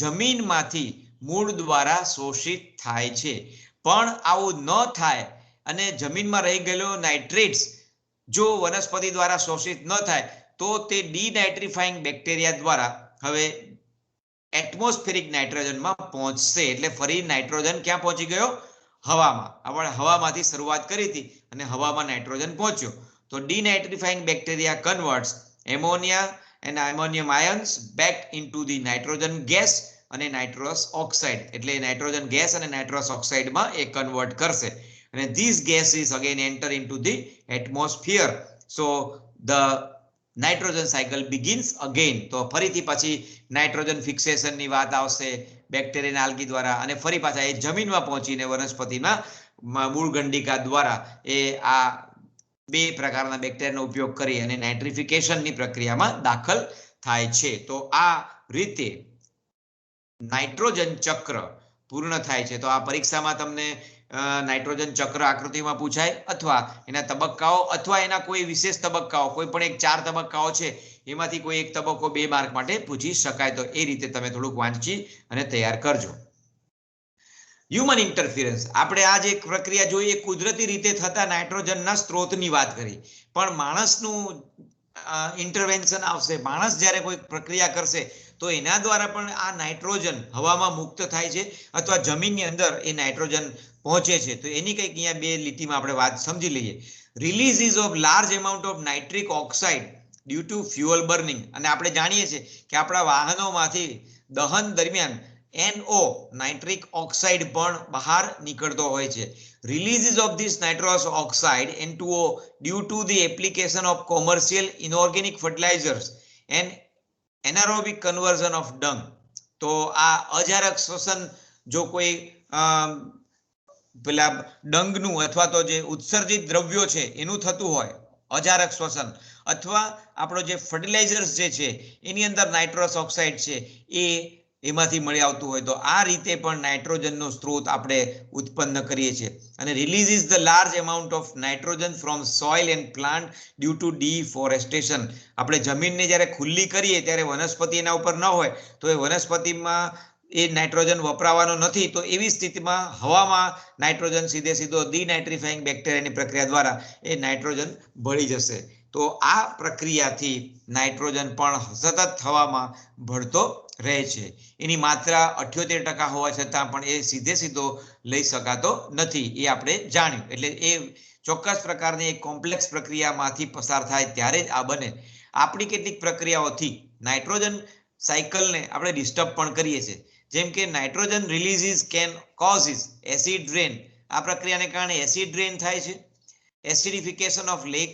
A: જમીનમાંથી મૂળ દ્વારા શોષિત થાય છે. પણ આવું ન થાય અને જમીનમાં રહી ગયેલો નાઇટ્રેટ્સ જો વનસ્પતિ દ્વારા શોષિત ન થાય તો તે ડીનાઇટ્રિફાઈંગ બેક્ટેરિયા દ્વારા હવે એટમોસ્ફેરિક નાઇટ્રોજનમાં પહોંચશે. એટલે ફરી નાઇટ્રોજન ક્યાં પહોંચી ગયો? હવામાં. આપણે હવામાંથી શરૂઆત કરી હતી અને હવામાં નાઇટ્રોજન પહોંચ્યો. તો denitrifying bacteria converts ammonia and ammonium ions back into the nitrogen gas અને નાઇટ્રસ ઓક્સાઇડ. એટલે નાઇટ્રોજન ગેસ અને નાઇટ્રસ ઓક્સાઇડમાં એ કન્વર્ટ કરશે અને these gases again enter into the atmosphere. So the nitrogen cycle begins again. તો ફરીથી પછી નાઇટ્રોજન ફિક્સેશનની વાત આવશે બેક્ટેરિયા આલ્ગી દ્વારા અને ફરી પાછા એ જમીનમાં પહોંચીને વનસ્પતિના મૂળગંડિકા દ્વારા એ આ બે પ્રકારના બેક્ટેરિયાનો ઉપયોગ કરી અને નાઇટ્રિફિકેશનની પ્રક્રિયામાં દાખલ થાય છે. તો આ રીતે નાઇટ્રોજન ચક્ર પૂર્ણ થાય છે. તો આ પરીક્ષામાં તમને નાઇટ્રોજન ચક્ર આકૃતિમાં પૂછાય અથવા એના તબક્કાઓ અથવા એના કોઈ વિશેષ તબક્કાઓ, કોઈ પણ એક 4 તબક્કાઓ છે એમાંથી કોઈ એક તબક્કો 2 માર્ક માટે પૂછી શકાય. તો એ રીતે તમે થોડુંક વાંચી અને તૈયાર કરજો. હ્યુમન ઇન્ટરફિયરન્સ, આપણે આ જે પ્રક્રિયા જોઈ એ કુદરતી રીતે થતા નાઇટ્રોજનના સ્ત્રોતની વાત કરી, પણ માણસનું ઇન્ટરવેન્શન આવશે. માણસ જ્યારે કોઈ પ્રક્રિયા કરશે તો એના દ્વારા પણ આ નાઇટ્રોજન હવામાં મુક્ત થાય છે અથવા જમીનની અંદર એ નાઇટ્રોજન પહોંચે છે. તો એની કંઈક અહીંયા 2 લીટીમાં આપણે વાત સમજી લઈએ. Release of large amount of nitric oxide due to fuel burning. અને આપણે જાણીએ છીએ કે આપણા વાહનોમાંથી દહન દરમિયાન NO નાઇટ્રિક ઓક્સાઇડ પણ બહાર નીકળતો હોય છે. Releases of this nitrous oxide N2O due to the application of commercial inorganic fertilizers and anaerobic conversion of dung. તો આ અજારક શ્વસન જો કોઈ પેલા ડંગનું અથવા તો જે ઉત્સર્જિત દ્રવ્યો છે એનું થતું હોય, અજારક શ્વસન અથવા આપણો જે ફર્ટિલાઇઝર્સ જે છે એની અંદર નાઇટ્રસ ઓક્સાઇડ છે એ એમાંથી મળી આવતું હોય તો આ રીતે પણ નાઇટ્રોજનનો સ્ત્રોત આપણે ઉત્પન્ન કરીએ છીએ. અને releases the large amount of nitrogen from soil and plant due to deforestation. આપણે જમીનને જ્યારે ખુલ્લી કરીએ ત્યારે વનસ્પતિ એના ઉપર ન હોય તો એ વનસ્પતિમાં એ નાઇટ્રોજન વપરાવાનો નથી, તો એવી સ્થિતિમાં હવામાં નાઇટ્રોજન સીધો ડિનાઇટ્રિફાઇંગ બેક્ટેરિયાની પ્રક્રિયા દ્વારા એ નાઇટ્રોજન ભળી જશે. તો આ પ્રક્રિયાથી નાઇટ્રોજન પણ સતત હવામાં ભળતો રહે છે. એની માત્રા 78% હોવા છતાં પણ એ સીધો લઈ શકાતો નથી, એ આપણે જાણ્યું. એટલે એ ચોક્કસ પ્રકારની એક કોમ્પ્લેક્સ પ્રક્રિયામાંથી પસાર થાય ત્યારે જ આ બને. આપણી કેટલીક પ્રક્રિયાઓથી નાઇટ્રોજન સાયકલને આપણે ડિસ્ટર્બ પણ કરીએ છીએ. જેમ કે nitrogen releases can causes acid rain. આ પ્રક્રિયાને કારણે એસિડ રેન થાય છે. Acidification of lake.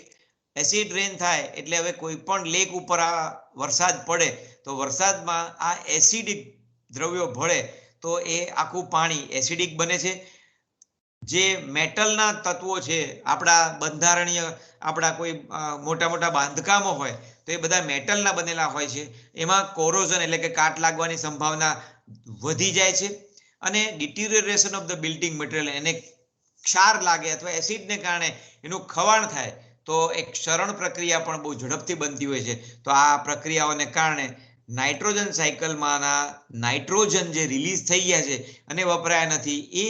A: Acid rain થાય એટલે હવે કોઈ પણ લેક ઉપર આ વરસાદ પડે તો વરસાદમાં આ એસિડિક દ્રવ્યો ભળે તો એ આખું પાણી એસિડિક બને છે. જે મેટલના તત્વો છે આપણા બંધારણીય આપણા કોઈ મોટા બાંધકામો હોય તો એ બધા મેટલના બનેલા હોય છે. એમાં કોરોઝન એટલે કે કાટ લાગવાની સંભાવના વધી જાય છે અને ડિટિરિયરેશન ઓફ ધ બિલ્ડિંગ મટીરિયલ, એને ક્ષાર લાગે અથવા એસિડને કારણે એનું ખવાણ થાય તો એક ક્ષરણ પ્રક્રિયા પણ બહુ ઝડપથી બનતી હોય છે. તો આ પ્રક્રિયાઓને કારણે નાઇટ્રોજન સાયકલમાંના નાઇટ્રોજન જે રિલીઝ થઈ ગયા છે અને વપરાયા નથી એ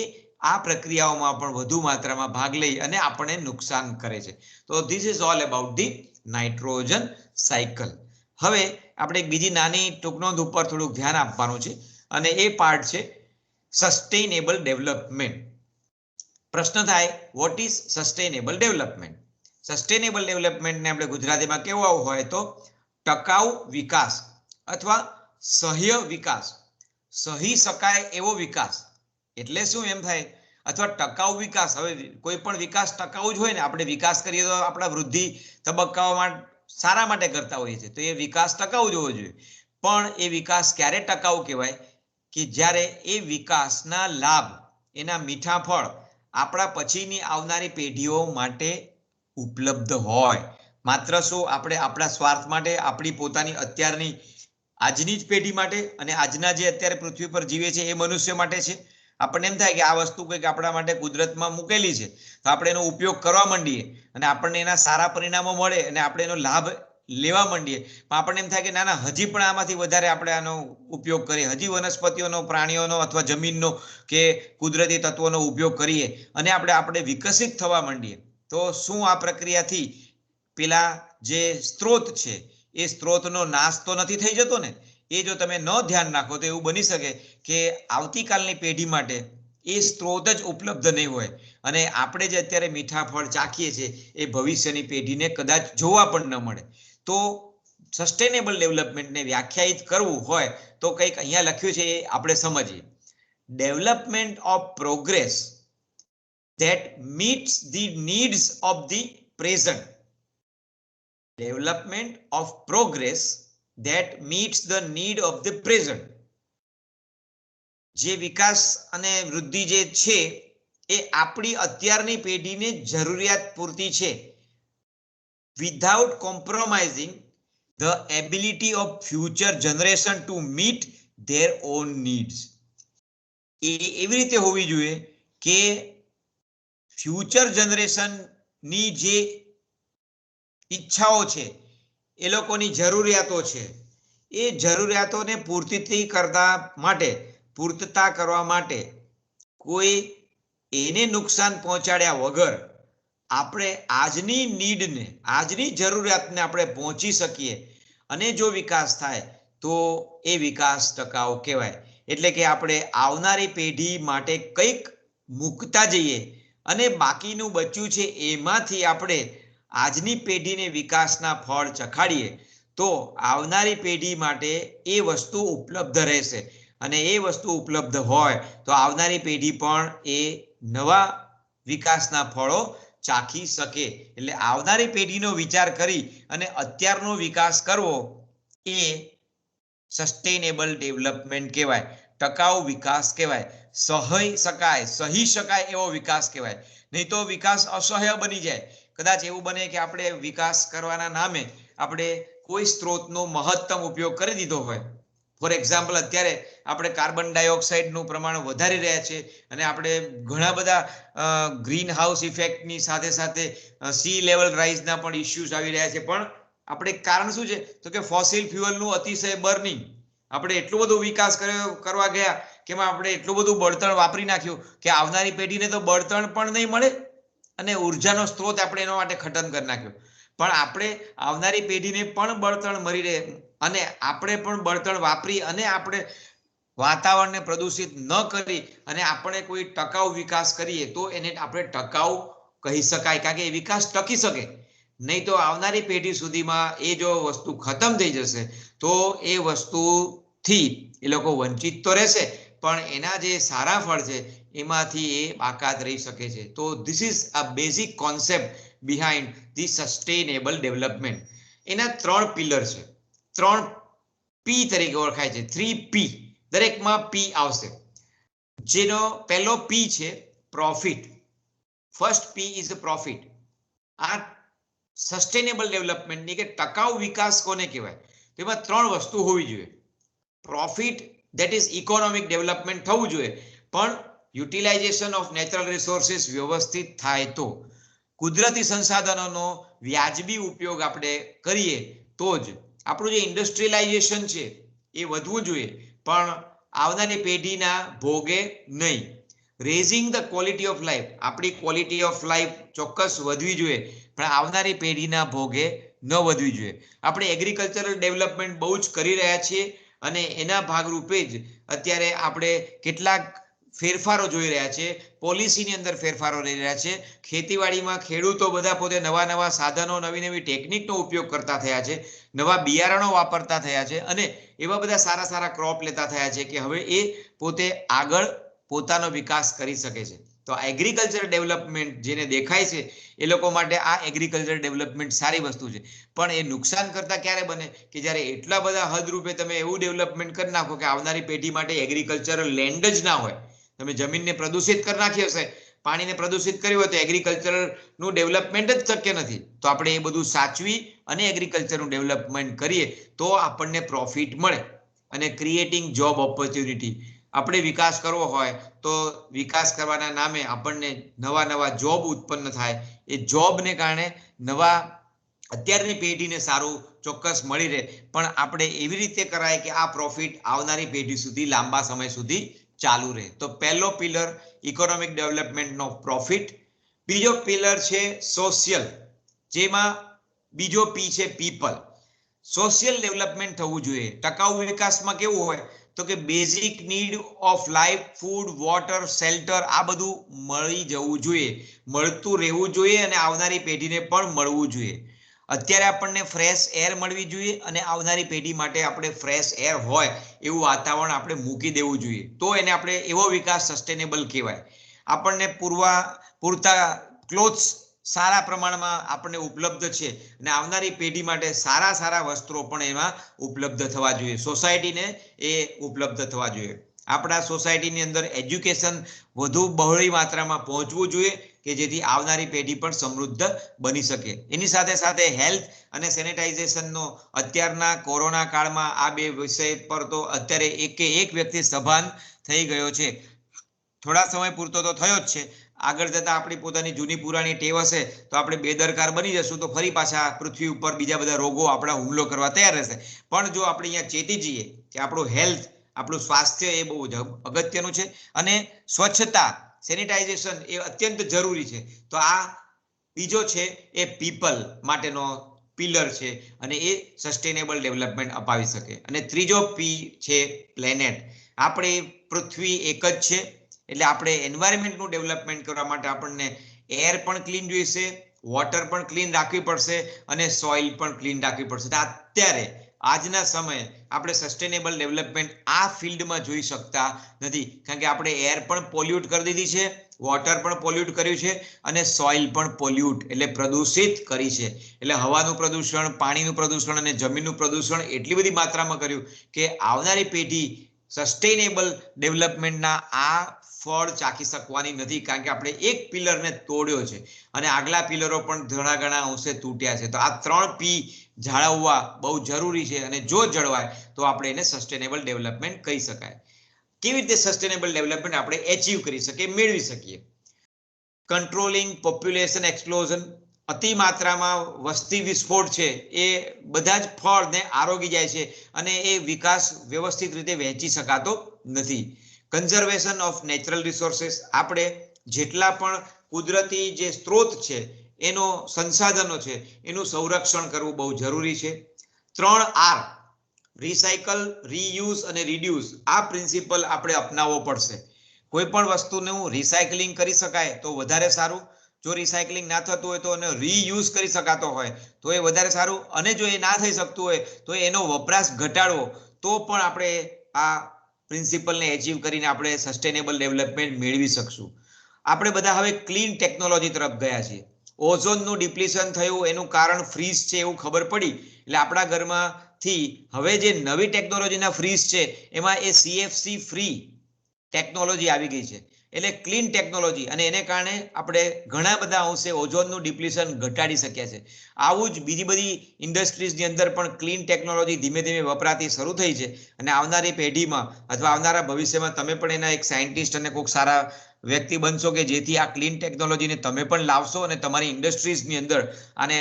A: આ પ્રક્રિયાઓમાં પણ વધુ માત્રામાં ભાગ લઈ અને આપણને નુકસાન કરે છે. તો this is all about the nitrogen cycle. હવે આપણે એક બીજી નાની ટૂંકનોંધ ઉપર થોડુંક ધ્યાન આપવાનું છે અને એ પાર્ટ છે સસ્ટેનેબલ ડેવલપમેન્ટ. પ્રશ્ન થાય what is sustainable development? Sustainable ડેવલપમેન્ટને આપણે ગુજરાતીમાં કેવું હોય તો ટકાઉ વિકાસ અથવા સહ્ય વિકાસ, સહી શકાય એવો વિકાસ. એટલે શું એમ થાય? અથવા ટકાઉ વિકાસ. હવે કોઈ પણ વિકાસ ટકાઉ જ હોય ને, આપણે વિકાસ કરીએ તો આપણા વૃદ્ધિ તબક્કાઓમાં સારા માટે કરતા હોઈએ છીએ તો એ વિકાસ ટકાઉ જ હોવો જોઈએ. પણ એ વિકાસ ક્યારે ટકાઉ કહેવાય? કે જ્યારે એ વિકાસના લાભ, એના મીઠા ફળ આપણા પછીની આવનારી પેઢીઓ માટે ઉપલબ્ધ હોય. માત્ર શું આપણે આપણા સ્વાર્થ માટે, આપણી પોતાની અત્યારની આજની જ પેઢી માટે અને આજના જે અત્યારે પૃથ્વી પર જીવે છે એ મનુષ્ય માટે છે? આપણને એમ થાય કે આ વસ્તુ કંઈક આપણા માટે કુદરતમાં મૂકેલી છે તો આપણે એનો ઉપયોગ કરવા માંડીએ અને આપણને એના સારા પરિણામો મળે અને આપણે એનો લાભ લેવા માંડીએ. પણ આપણને એમ થાય કે ના હજી પણ આમાંથી વધારે આપણે આનો ઉપયોગ કરીએ, હજી વનસ્પતિઓનો, પ્રાણીઓનો અથવા જમીનનો કે કુદરતી તત્વોનો ઉપયોગ કરીએ અને આપણે વિકસિત થવા માંડીએ. તો શું આ પ્રક્રિયાથી પેલા જે સ્ત્રોત છે એ સ્ત્રોતનો નાશ તો નથી થઈ જતો ને? એ જો તમે ન ધ્યાન રાખો તો એવું બની શકે કે આવતીકાલની પેઢી માટે એ સ્ત્રોત જ ઉપલબ્ધ નહીં હોય અને આપણે જે અત્યારે મીઠા ફળ ચાખીએ છીએ એ ભવિષ્યની પેઢીને કદાચ જોવા પણ ન મળે. તો સસ્ટેનેબલ ડેવલપમેન્ટને વ્યાખ્યાયિત કરવું હોય તો કંઈક અહીંયા લખ્યું છે એ આપણે સમજીએ. Development of progress that meets the needs of the present. Development of progress that meets the need of the present. જે વિકાસ અને વૃદ્ધિ જે છે એ આપણી અત્યારની પેઢીને જરૂરિયાત પૂરતી છે. Without compromising the ability of future generation to meet their own needs. એ એવી રીતે હોવી જોઈએ કે ફ્યુચર જનરેશનની જે ઈચ્છાઓ છે, એ લોકોની જરૂરિયાતો છે, એ જરૂરિયાતોને પૂર્તતા કરવા માટે કોઈ એને નુકસાન પહોંચાડ્યા વગર આપણે આજની નીડને, આજની જરૂરિયાતને આપણે પહોંચી શકીએ અને જો વિકાસ થાય તો એ વિકાસ ટકાઉ કહેવાય. એટલે કે આપણે આવનારી પેઢી માટે કંઈક મૂકતા જઈએ અને બાકીનું બચ્યું છે એમાંથી આપણે આજની પેઢીને વિકાસના ફળ ચખાડીએ તો આવનારી પેઢી માટે એ વસ્તુ ઉપલબ્ધ રહેશે અને એ વસ્તુ ઉપલબ્ધ હોય તો આવનારી પેઢી પણ એ નવા વિકાસના ફળો ચાખી શકે. એટલે આવનારી પેઢીનો વિચાર કરી અને અત્યારનો વિકાસ કરવો એ સસ્ટેનેબલ ડેવલપમેન્ટ કહેવાય, ટકાઉ વિકાસ કહેવાય. સહી શકાય એવો વિકાસ કહેવાય. નહીં તો વિકાસ અસહ્ય બની જાય. કદાચ એવું બને કે આપણે વિકાસ કરવાના નામે આપણે કોઈ સ્ત્રોતનો મહત્તમ ઉપયોગ કરી દીધો હોય. ફોર એક્ઝામ્પલ, અત્યારે આપણે કાર્બન ડાયોક્સાઇડનું પ્રમાણ વધારી રહ્યા છે અને આપણે ઘણા બધા ગ્રીન હાઉસ ઇફેક્ટની સાથે સાથે સી લેવલ રાઇઝના પણ ઇસ્યુઝ આવી રહ્યા છે. પણ આપણે કારણ શું છે તો કે ફોસિલ ફ્યુઅલનું અતિશય બર્નિંગ. આપણે એટલો બધો વિકાસ કરવા ગયા કે એમાં આપણે એટલું બધું બળતણ વાપરી નાખ્યું કે આવનારી પેઢીને તો બળતણ પણ નહીં મળે અને ઉર્જાનો સ્ત્રોત આપણે એના માટે ખતમ કરી નાખ્યો. પણ આપણે આવનારી પેઢીને પણ બળતણ મળી રહે અને આપણે પણ બળતણ વાપરી અને આપણે વાતાવરણને પ્રદૂષિત ન કરી અને આપણે કોઈ ટકાઉ વિકાસ કરીએ તો એને આપણે ટકાઉ કહી શકાય, કારણ કે એ વિકાસ ટકી શકે. નહીં તો આવનારી પેઢી સુધીમાં એ જો વસ્તુ ખતમ થઈ જશે તો એ વસ્તુથી એ લોકો વંચિત તો રહેશે પણ એના જે સારા ફળ છે એમાંથી એ બાકાત રહી શકે છે. તો this is a basic concept behind the sustainable development. એના 3 પિલર છે, 3 પી તરીકે ઓળખાય છે, 3 પી. દરેકમાં પી આવશે. જેનો પહેલો પી છે profit. First P is profit. આ સસ્ટેનેબલ ડેવલપમેન્ટની કે ટકાઉ વિકાસ કોને કહેવાય? તેમાં 3 વસ્તુ હોવી જોઈએ. Profit, that is economic development થવું જોઈએ, પણ યુટિલાઇઝેશન ઓફ નેચરલ રિસોર્સિસ વ્યવસ્થિત થાય તો. કુદરતી સંસાધનોનો વ્યાજબી ઉપયોગ આપણે કરીએ તો જ આપણું જે ઇન્ડસ્ટ્રીયલાઇઝેશન છે એ વધવું જોઈએ, પણ આવનારી પેઢીના ભોગે નહીં. Raising the quality of life, આપણી ક્વોલિટી ઓફ લાઈફ ચોક્કસ વધવી જોઈએ પણ આવનારી પેઢીના ભોગે ન વધવી જોઈએ. આપણે એગ્રીકલ્ચરલ ડેવલપમેન્ટ બહુ જ કરી રહ્યા છીએ અને એના ભાગરૂપે જ અત્યારે આપણે કેટલાક ફેરફારો જોઈ રહ્યા છે, પોલિસીની અંદર ફેરફારો રહી રહ્યા છે. ખેતીવાડીમાં ખેડૂતો બધા પોતે નવા સાધનો, નવી ટેકનિકનો ઉપયોગ કરતા થયા છે, નવા બિયારણો વાપરતા થયા છે અને એવા બધા સારા ક્રોપ લેતા થયા છે કે હવે એ પોતે આગળ પોતાનો વિકાસ કરી શકે છે. તો એગ્રીકલ્ચર ડેવલપમેન્ટ જેને દેખાય છે એ લોકો માટે આ એગ્રીકલ્ચર ડેવલપમેન્ટ સારી વસ્તુ છે. પણ એ નુકસાન કરતા ક્યારે બને કે જ્યારે એટલા બધા હદ રૂપે તમે એવું ડેવલપમેન્ટ કરી નાખો કે આવનારી પેઢી માટે એગ્રીકલ્ચરલ લેન્ડ જ ના હોય. તમે જમીનને પ્રદૂષિત કરી નાખી હશે, પાણીને પ્રદૂષિત કર્યું હોય તો એગ્રીકલ્ચરનું ડેવલપમેન્ટ જ શક્ય નથી. તો આપણે એ બધું સાચવી અને એગ્રીકલ્ચરનું ડેવલપમેન્ટ કરીએ તો આપણને પ્રોફિટ મળે. અને ક્રિએટિંગ જોબ ઓપોર્ચ્યુનિટી, આપણે વિકાસ કરવો હોય તો વિકાસ કરવાના નામે આપણને નવા જોબ ઉત્પન્ન થાય. એ જોબને કારણે અત્યારની પેઢીને સારું ચોક્કસ મળી રહે, પણ આપણે એવી રીતે કરાય કે આ પ્રોફિટ આવનારી પેઢી સુધી લાંબા સમય સુધી ચાલુ રહે. તો પહેલો પિલર ઇકોનોમિક ડેવલપમેન્ટનો પ્રોફિટ. બીજો પિલર છે સોશિયલ, જેમાં બીજો પી છે પીપલ. સોશિયલ ડેવલપમેન્ટ થવું જોઈએ. ટકાઉ વિકાસમાં કેવું હોય તો કે basic need of life, food, water, shelter આ બધું મળી જવું જોઈએ, મળતું રહેવું જોઈએ અને આવનારી પેઢીને પણ મળવું જોઈએ. અત્યારે આપણને ફ્રેશ એર મળવી જોઈએ અને આવનારી પેઢી માટે આપણે ફ્રેશ એર હોય એવું વાતાવરણ આપણે મૂકી દેવું જોઈએ. તો એને આપણે એવો વિકાસ સસ્ટેનેબલ કહેવાય. આપણને પૂરતા ક્લોથ્સ સારા પ્રમાણમાં આપણને ઉપલબ્ધ છે અને આવનારી પેઢી માટે સારા વસ્ત્રો પણ એમાં ઉપલબ્ધ થવા જોઈએ. સોસાયટીને એ ઉપલબ્ધ થવા જોઈએ. આપણા સોસાયટીની અંદર એજ્યુકેશન વધુ બહોળી માત્રામાં પહોંચવું જોઈએ કે જેથી આવનારી પેઢી પણ સમૃદ્ધ બની શકે. એની સાથે હેલ્થ અને સેનિટાઇઝેશનનો અત્યારના કોરોના કાળમાં આ બે વિષય પર તો અત્યારે એક વ્યક્તિ સભાન થઈ ગયો છે. થોડા સમય પૂરતો તો થયો જ છે. આગળ જતા આપણી પોતાની જૂની પુરાણી ટેવ હશે તો આપણે બેદરકાર બની જશું તો ફરી પાછા પૃથ્વી ઉપર બીજા બધા રોગો આપણા હુમલો કરવા તૈયાર રહેશે. પણ જો આપણે અહીંયા ચેતી જઈએ કે આપણું હેલ્થ, આપણું સ્વાસ્થ્ય એ બહુ જ અગત્યનું છે અને સ્વચ્છતા, સેનિટાઇઝેશન એ અત્યંત જરૂરી છે. તો આ બીજો છે એ પીપલ માટેનો પિલર છે અને એ સસ્ટેનેબલ ડેવલપમેન્ટ અપાવી શકે. અને ત્રીજો પી છે પ્લેનેટ. આપણે પૃથ્વી એક જ છે એટલે આપણે એન્વાયરમેન્ટનું ડેવલપમેન્ટ કરવા માટે આપણને એર પણ ક્લીન જોઈશે, વોટર પણ ક્લીન રાખવી પડશે અને સોઇલ પણ ક્લીન રાખવી પડશે. અત્યારે આજના સમયે આપણે સસ્ટેનેબલ ડેવલપમેન્ટ આ ફિલ્ડમાં જોઈ શકતા નથી, કારણ કે આપણે એર પણ પોલ્યુટ કરી દીધી છે, વોટર પણ પોલ્યુટ કર્યું છે અને સોઇલ પણ પોલ્યુટ એટલે પ્રદૂષિત કરી છે. એટલે હવાનું પ્રદૂષણ, પાણીનું પ્રદૂષણ અને જમીનનું પ્રદૂષણ એટલી બધી માત્રામાં કર્યું કે આવનારી પેઢી સસ્ટેનેબલ ડેવલપમેન્ટના આ ફળ ચાખી શકવાની નથી, કારણ કે આપણે એક પિલરને તોડ્યો છે અને આગલા પિલરો પણ ઘણા ઘણા અંશે તૂટ્યા છે. તો આ 3P જાળવવા બહુ જરૂરી છે, અને જો જળવાય તો આપણે એને સસ્ટેનેબલ ડેવલપમેન્ટ કહી શકાય. કેવી રીતે સસ્ટેનેબલ ડેવલપમેન્ટ આપણે એચીવ કરી શકીએ, મેળવી શકીએ? કંટ્રોલિંગ પોપ્યુલેશન એક્સપ્લોઝન, અતિ માત્રામાં વસ્તી વિસ્ફોટ છે એ બધા જ ફળ ને આરોગી જાય છે અને એ વિકાસ વ્યવસ્થિત રીતે વહેંચી શકાતો નથી. કન્ઝર્વેશન ઓફ નેચરલ રિસોર્સિસ, આપણે જેટલા પણ કુદરતી જે સ્ત્રોત છે એનો સંસાધનો છે એનું સંરક્ષણ કરવું બહુ જરૂરી છે. 3R, રિસાયકલ, રીયુઝ અને રિડ્યુસ, આ પ્રિન્સિપલ આપણે અપનાવવો પડશે. કોઈ પણ વસ્તુનું રિસાયકલિંગ કરી શકાય તો વધારે સારું, જો રિસાયકલિંગ ના થતું હોય તો એને રીયુઝ કરી શકાતો હોય તો એ વધારે સારું, અને જો એ ના થઈ શકતું હોય તો એનો વપરાશ ઘટાડવો, તો પણ આપણે આ પ્રિન્સિપલને એચીવ કરીને આપણે સસ્ટેનેબલ ડેવલપમેન્ટ મેળવી શકશું. આપણે બધા હવે ક્લીન ટેકનોલોજી તરફ ગયા છીએ. ઓઝોનનું ડિપ્લીશન થયું એનું કારણ ફ્રીઝ છે એવું ખબર પડી, એટલે આપણા ઘરમાંથી હવે જે નવી ટેકનોલોજીના ફ્રીઝ છે એમાં એ CFC ફ્રી ટેકનોલોજી આવી ગઈ છે, એટલે ક્લીન ટેકનોલોજી, અને એને કારણે આપણે ઘણા બધા અંશે ઓઝોનનું ડિપ્લીશન ઘટાડી શક્યા છે. આવું જ બીજી બધી ઇન્ડસ્ટ્રીઝની અંદર પણ ક્લીન ટેકનોલોજી ધીમે ધીમે વપરાતી શરૂ થઈ છે, અને આવનારી પેઢીમાં અથવા આવનારા ભવિષ્યમાં તમે પણ એના એક સાયન્ટિસ્ટ અને કોઈક સારા વ્યક્તિ બનશો કે જેથી આ ક્લીન ટેકનોલોજીને તમે પણ લાવશો અને તમારી ઇન્ડસ્ટ્રીઝની અંદર આને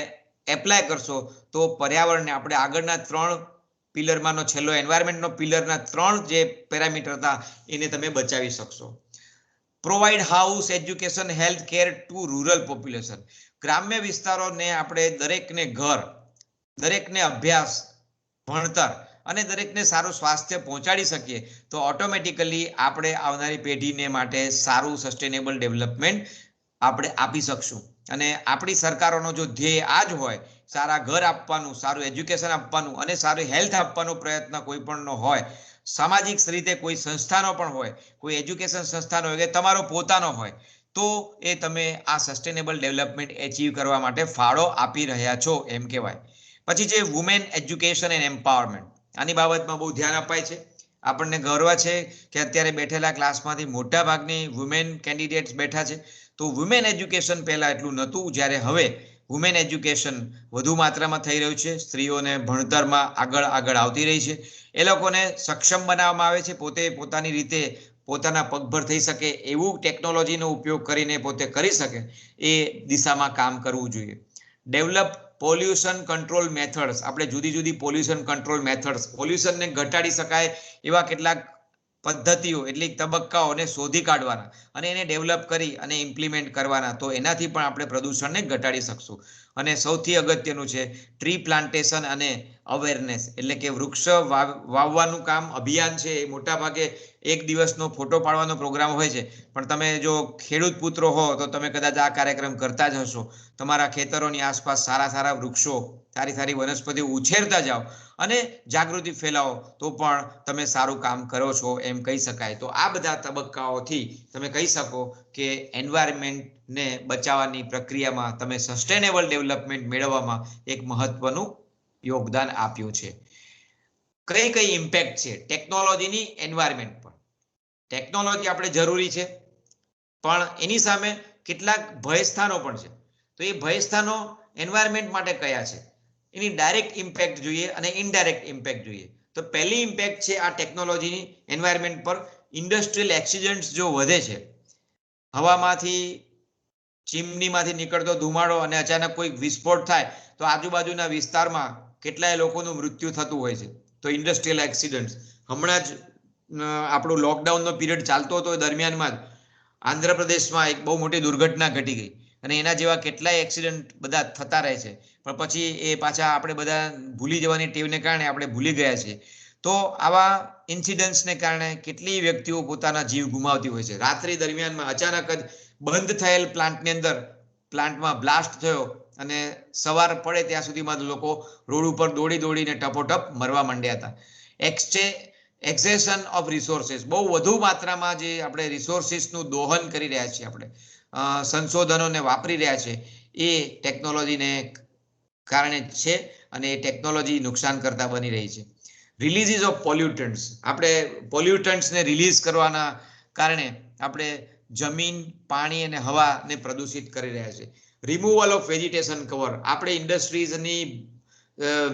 A: એપ્લાય કરશો, તો પર્યાવરણને આપણે આગળના 3 પિલરમાંનો છેલ્લો એન્વાયરમેન્ટનો પિલરના 3 જે પેરામીટર હતા એને તમે બચાવી શકશો. Provide house, education, health care two rural population, ગ્રામ્ય વિસ્તારોને આપણે દરેકને ઘર, દરેકને અભ્યાસ, ભણતર અને દરેકને સારું સ્વાસ્થ્ય પહોંચાડી શકીએ તો ઓટોમેટિકલી આપણે આવનારી પેઢીને માટે સારું સસ્ટેનેબલ ડેવલપમેન્ટ આપણે આપી શકશું. અને આપણી સરકારોનો જો ધ્યેય આ જ હોય, સારા ઘર આપવાનું, સારું એજ્યુકેશન આપવાનું અને સારું હેલ્થ આપવાનો પ્રયત્ન કોઈ પણનો હોય, સામાજિક રીતે કોઈ સંસ્થાનો પણ હોય, કોઈ એજ્યુકેશન સંસ્થાનો હોય કે તમારો પોતાનો હોય, તો એ તમે આ સસ્ટેનેબલ ડેવલપમેન્ટ એચીવ કરવા માટે ફાળો આપી રહ્યા છો એમ કહેવાય. પછી છે વુમેન એજ્યુકેશન એન્ડ એમ્પાવરમેન્ટ, આની બાબતમાં બહુ ધ્યાન અપાય છે. આપણને ગર્વ છે કે અત્યારે બેઠેલા ક્લાસમાંથી મોટા ભાગની વુમેન કેન્ડિડેટ્સ બેઠા છે. તો વુમેન એજ્યુકેશન પહેલા એટલું નહોતું, જ્યારે હવે વુમેન એજ્યુકેશન વધુ માત્રામાં થઈ રહ્યું છે. સ્ત્રીઓને ભણતરમાં આગળ આવતી રહી છે, એ લોકોને સક્ષમ બનાવવામાં આવે છે, પોતે પોતાની રીતે પોતાના પગભર થઈ શકે એવું ટેકનોલોજીનો ઉપયોગ કરીને પોતે કરી શકે એ દિશામાં કામ કરવું જોઈએ. ડેવલપ પોલ્યુશન કંટ્રોલ મેથડ્સ, આપણે જુદી જુદી પોલ્યુશન કંટ્રોલ મેથડ્સ, પોલ્યુશનને ઘટાડી શકાય એવા કેટલાક પદ્ધતિઓ એટલે તબક્કાઓને શોધી કાઢવાના અને એને ડેવલપ કરી અને ઇમ્પ્લિમેન્ટ કરવાના, તો એનાથી પણ આપણે પ્રદૂષણને ઘટાડી શકશું. અને સૌથી અગત્યનું છે ટ્રી પ્લાન્ટેશન અને અવેરનેસ, એટલે કે વૃક્ષ વાવવાનું કામ અભિયાન છે. એ મોટા ભાગે એક દિવસનો ફોટો પાડવાનો પ્રોગ્રામ હોય છે, પણ તમે જો ખેડૂત પુત્રો હો તો તમે કદાચ આ કાર્યક્રમ કરતા જ હશો. તમારા ખેતરોની આસપાસ સારા સારા વૃક્ષો, સારી સારી વનસ્પતિ ઉછેરતા જાઓ અને જાગૃતિ ફેલાવો, તો પણ તમે સારું કામ કરો છો એમ કહી શકાય. તો આ બધા તબક્કાઓથી તમે કહી શકો કે એન્વાયરમેન્ટને બચાવવાની પ્રક્રિયામાં તમે સસ્ટેનેબલ ડેવલપમેન્ટ મેળવવામાં એક મહત્વનું યોગદાન આપ્યું છે. કઈ કઈ ઇમ્પેક્ટ છે ટેકનોલોજીની એન્વાયરમેન્ટ પર? ટેકનોલોજી આપણે જરૂરી છે, પણ એની સામે કેટલાક ભયસ્થાનો પણ છે. તો એ ભયસ્થાનો એન્વાયરમેન્ટ માટે કયા છે, એની ડાયરેક્ટ ઇમ્પેક્ટ જોઈએ અને ઇનડાયરેક્ટ ઇમ્પેક્ટ જોઈએ. તો પહેલી ઇમ્પેક્ટ છે આ ટેકનોલોજીની એન્વાયરમેન્ટ પર, ઇન્ડસ્ટ્રીયલ એક્સિડન્ટ્સ જો વધે છે, હવામાંથી ચીમનીમાંથી નીકળતો ધુમાડો અને અચાનક કોઈ વિસ્ફોટ થાય તો આજુબાજુના વિસ્તારમાં કેટલાય લોકોનું મૃત્યુ થતું હોય છે. તો ઇન્ડસ્ટ્રીયલ એક્સિડન્ટ્સ, હમણાં જ આપણો લોકડાઉનનો પિરિયડ ચાલતો હતો એ દરમિયાનમાં જ આંધ્રપ્રદેશમાં એક બહુ મોટી દુર્ઘટના ઘટી ગઈ, અને એના જેવા કેટલાય એક્સિડન્ટ બધા થતા રહે છે, પણ પછી એ પાછા આપણે બધા ભૂલી જવાની ટેવને કારણે આપણે ભૂલી ગયા છીએ. તો આવા ઇન્સિડન્ટ્સને કારણે કેટલી વ્યક્તિઓ પોતાના જીવ ગુમાવતી હોય છે. રાત્રિ દરમિયાનમાં અચાનક જ બંધ થયેલ પ્લાન્ટની અંદર પ્લાન્ટમાં બ્લાસ્ટ થયો અને સવાર પડે ત્યાં સુધીમાં લોકો રોડ ઉપર દોડી દોડીને ટપોટપ મરવા માંડ્યા હતા. એક્સેશન ઓફ રિસોર્સિસ, બહુ વધુ માત્રામાં જે આપણે રિસોર્સિસનું દોહન કરી રહ્યા છીએ, આપણે સંશોધનોને વાપરી રહ્યા છે, એ ટેકનોલોજીને કારણે છે અને એ ટેકનોલોજી નુકસાન કરતા બની રહી છે. રિલીઝિસ ઓફ પોલ્યુટન્ટ્સ, આપણે પોલ્યુટન્ટ્સને રિલીઝ કરવાના કારણે આપણે જમીન, પાણી અને હવાને પ્રદૂષિત કરી રહ્યા છે. રિમૂવલ ઓફ વેજીટેશન કવર, આપણે ઇન્ડસ્ટ્રીઝની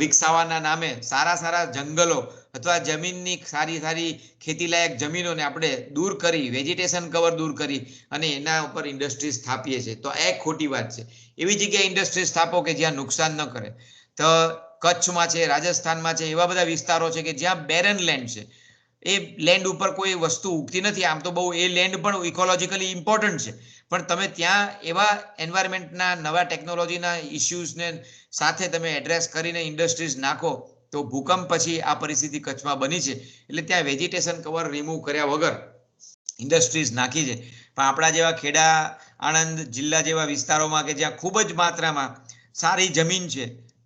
A: વિકસાવવાના નામે સારા જંગલો અથવા જમીનની સારી ખેતીલાયક જમીનોને આપણે દૂર કરી, વેજીટેશન કવર દૂર કરી અને એના ઉપર ઇન્ડસ્ટ્રીઝ સ્થાપીએ છીએ. તો આ એક ખોટી વાત છે. એવી જગ્યાએ ઇન્ડસ્ટ્રીઝ સ્થાપો કે જ્યાં નુકસાન ન કરે. તો કચ્છમાં છે, રાજસ્થાનમાં છે, એવા બધા વિસ્તારો છે કે જ્યાં બેરન લેન્ડ છે. એ લેન્ડ ઉપર કોઈ વસ્તુ ઉગતી નથી. આમ તો બહુ એ લેન્ડ પણ ઇકોલોજીકલી ઇમ્પોર્ટન્ટ છે, પણ તમે ત્યાં એવા એન્વાયરમેન્ટના નવા ટેકનોલોજીના ઇસ્યુઝને સાથે તમે એડ્રેસ કરીને ઇન્ડસ્ટ્રીઝ નાખો તો ભૂકંપ પછી આ પરિસ્થિતિ કચ્છમાં બની છે. એટલે ત્યાં વેજીટેશન કવર રિમૂવ કર્યા વગર ઇન્ડસ્ટ્રીઝ નાખી છે. પણ આપણા જેવા ખેડા, આણંદ જિલ્લા જેવા વિસ્તારોમાં કે જ્યાં ખૂબ જ માત્રામાં સારી જમીન છે,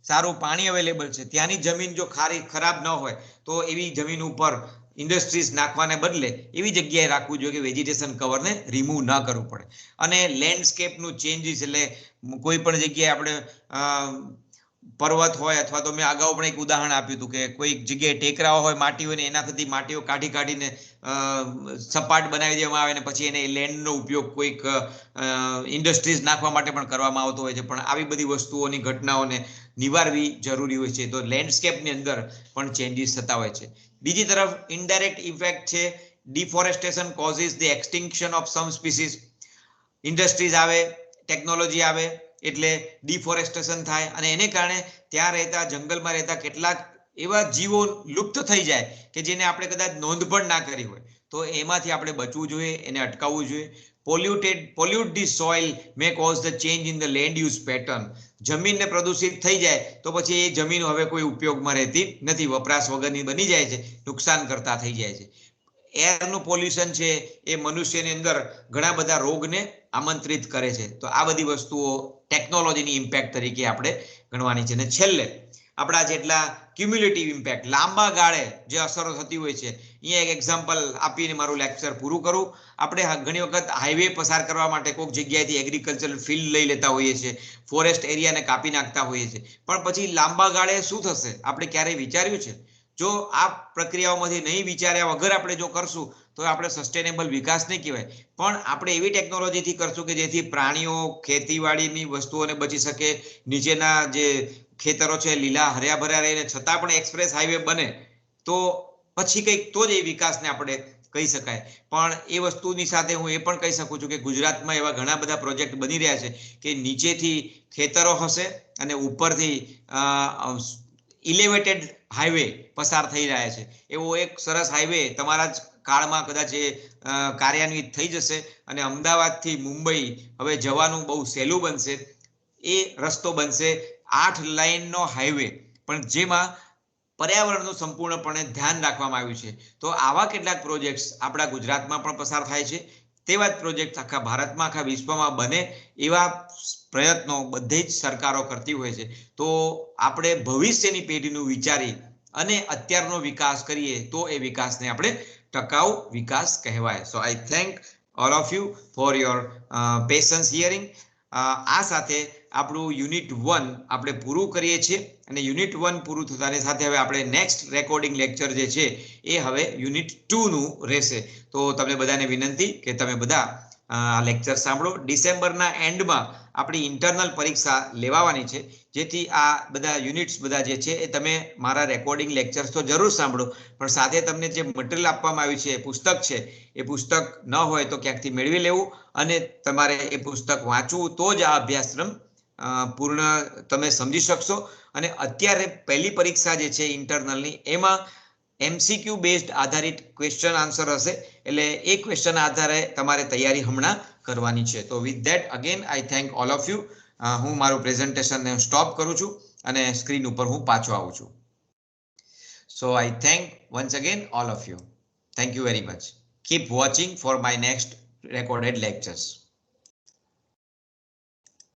A: સારું પાણી અવેલેબલ છે, ત્યાંની જમીન જો ખરાબ ન હોય તો એવી જમીન ઉપર ઇન્ડસ્ટ્રીઝ નાખવાને બદલે એવી જગ્યાએ રાખવું જોઈએ કે વેજીટેશન કવરને રિમૂવ ન કરવું પડે. અને લેન્ડસ્કેપનું ચેન્જીસ, એટલે કોઈ પણ જગ્યાએ આપણે પર્વત હોય અથવા તો મેં અગાઉ પણ એક ઉદાહરણ આપ્યું હતું કે કોઈ જગ્યાએ ટેકરાઓ હોય, માટી હોય ને એનાથી માટીઓ કાઢીને સપાટ બનાવી દેવામાં આવે ને પછી એને લેન્ડનો ઉપયોગ કોઈક ઇન્ડસ્ટ્રીઝ નાખવા માટે પણ કરવામાં આવતો હોય છે. પણ આવી બધી વસ્તુઓની ઘટનાઓને નિવારવી જરૂરી હોય છે. તો લેન્ડસ્કેપની અંદર પણ ચેન્જીસ થતા હોય છે. બીજી તરફ ઇનડાયરેક્ટ ઇફેક્ટ છે deforestation causes the extinction of sum species. Industries આવે, ટેકનોલોજી આવે એટલે ડિફોરેસ્ટેશન થાય અને એને કારણે ત્યાં રહેતા જંગલમાં રહેતા કેટલાક એવા જીવો લુપ્ત થઈ જાય કે જેને આપણે કદાચ નોંધ પણ ના કરી હોય. તો એમાંથી આપણે બચવું જોઈએ, એને અટકાવવું જોઈએ. Pollute the soil May cause the change in the land use pattern. જમીનને પ્રદૂષિત થઈ જાય તો પછી એ જમીન હવે કોઈ ઉપયોગમાં રહેતી નથી, વપરાશ વગરની બની જાય છે, નુકસાન કરતા થઈ જાય છે. એરનું પોલ્યુશન છે એ મનુષ્યની અંદર ઘણા બધા રોગને આમંત્રિત કરે છે. તો આ બધી વસ્તુઓ ટેકનોલોજીની ઇમ્પેક્ટ તરીકે આપણે ગણવાની છે. અને છેલ્લે આપણા જેટલા ક્યુમ્યુલેટિવ ઇમ્પેક્ટ, લાંબા ગાળે જે અસરો થતી હોય છે, અહીંયા એક એક્ઝામ્પલ આપીને મારું લેક્ચર પૂરું કરું. આપણે ઘણી વખત હાઈવે પસાર કરવા માટે કોઈક જગ્યાએથી એગ્રીકલ્ચરલ ફિલ્ડ લઈ લેતા હોઈએ છીએ, ફોરેસ્ટ એરિયાને કાપી નાખતા હોઈએ છીએ, પણ પછી લાંબા ગાળે શું થશે આપણે ક્યારેય વિચાર્યું છે? જો આ પ્રક્રિયાઓમાંથી નહીં વિચાર્યા વગર આપણે જો કરશું તો આપણે સસ્ટેનેબલ વિકાસ નહીં કહેવાય. પણ આપણે એવી ટેકનોલોજીથી કરશું કે જેથી પ્રાણીઓ, ખેતીવાડીની વસ્તુઓને બચી શકે, નીચેના જે ખેતરો છે લીલા હર્યા ભર્યા રહીને છતાં પણ એક્સપ્રેસ હાઈવે બને તો પછી કંઈક તો જ એ વિકાસને આપણે કહી શકાય. પણ એ વસ્તુની સાથે હું એ પણ કહી શકું છું કે ગુજરાતમાં એવા ઘણા બધા પ્રોજેક્ટ બની રહ્યા છે કે નીચેથી ખેતરો હશે અને ઉપરથી ઇલેવેટેડ હાઈવે પસાર થઈ રહ્યા છે. એવો એક સરસ હાઈવે તમારા જ કાળમાં કદાચ એ કાર્યાન્વિત થઈ જશે અને અમદાવાદથી મુંબઈ હવે જવાનું બહુ સહેલું બનશે. એ રસ્તો બનશે 8 લાઇનનો હાઈવે, પણ જેમાં પર્યાવરણનું સંપૂર્ણપણે ધ્યાન રાખવામાં આવ્યું છે. તો આવા કેટલાક પ્રોજેક્ટ્સ આપણા ગુજરાતમાં પણ પસાર થાય છે. તેવા જ પ્રોજેક્ટ આખા ભારતમાં, આખા વિશ્વમાં બને એવા પ્રયત્નો બધી જ સરકારો કરતી હોય છે. તો આપણે ભવિષ્યની પેઢીનું વિચારી અને અત્યારનો વિકાસ કરીએ તો એ વિકાસને આપણે ટકાઉ વિકાસ કહેવાય. So I thank all of you for your patience hearing. આ સાથે આપણું યુનિટ 1 આપણે પૂરું કરીએ છીએ અને યુનિટ 1 પૂરું થતાની સાથે હવે આપણે નેક્સ્ટ રેકોર્ડિંગ લેક્ચર જે છે એ હવે યુનિટ 2 નું રહેશે. તો તમને બધાને વિનંતી કે તમે બધા આ લેક્ચર સાંભળો. ડિસેમ્બરના એન્ડમાં આપણી ઇન્ટરનલ પરીક્ષા લેવાની છે, જેથી આ બધા યુનિટ્સ બધા જે છે એ તમે મારા રેકોર્ડિંગ લેક્ચર્સ તો જરૂર સાંભળો, પણ સાથે તમને જે મટીરિયલ આપવામાં આવ્યું છે, પુસ્તક છે, એ પુસ્તક ન હોય તો ક્યાંકથી મેળવી લેવું અને તમારે એ પુસ્તક વાંચવું તો જ આ અભ્યાસક્રમ પૂર્ણ તમે સમજી શકશો. અને અત્યારે પહેલી પરીક્ષા જે છે ઇન્ટરનલની એમાં MCQ બેઝડ આધારિત ક્વેશ્ચન આન્સર હશે, એટલે એ ક્વેશ્ચન આધારે તમારે તૈયારી હમણાં કરવાની છે. તો with that again I thank all of you. હું મારું પ્રેઝન્ટેશનને સ્ટોપ કરું છું અને સ્ક્રીન ઉપર હું પાછો આવું છું. So I thank once again all of you. Thank you very much. Keep watching for my next recorded lectures.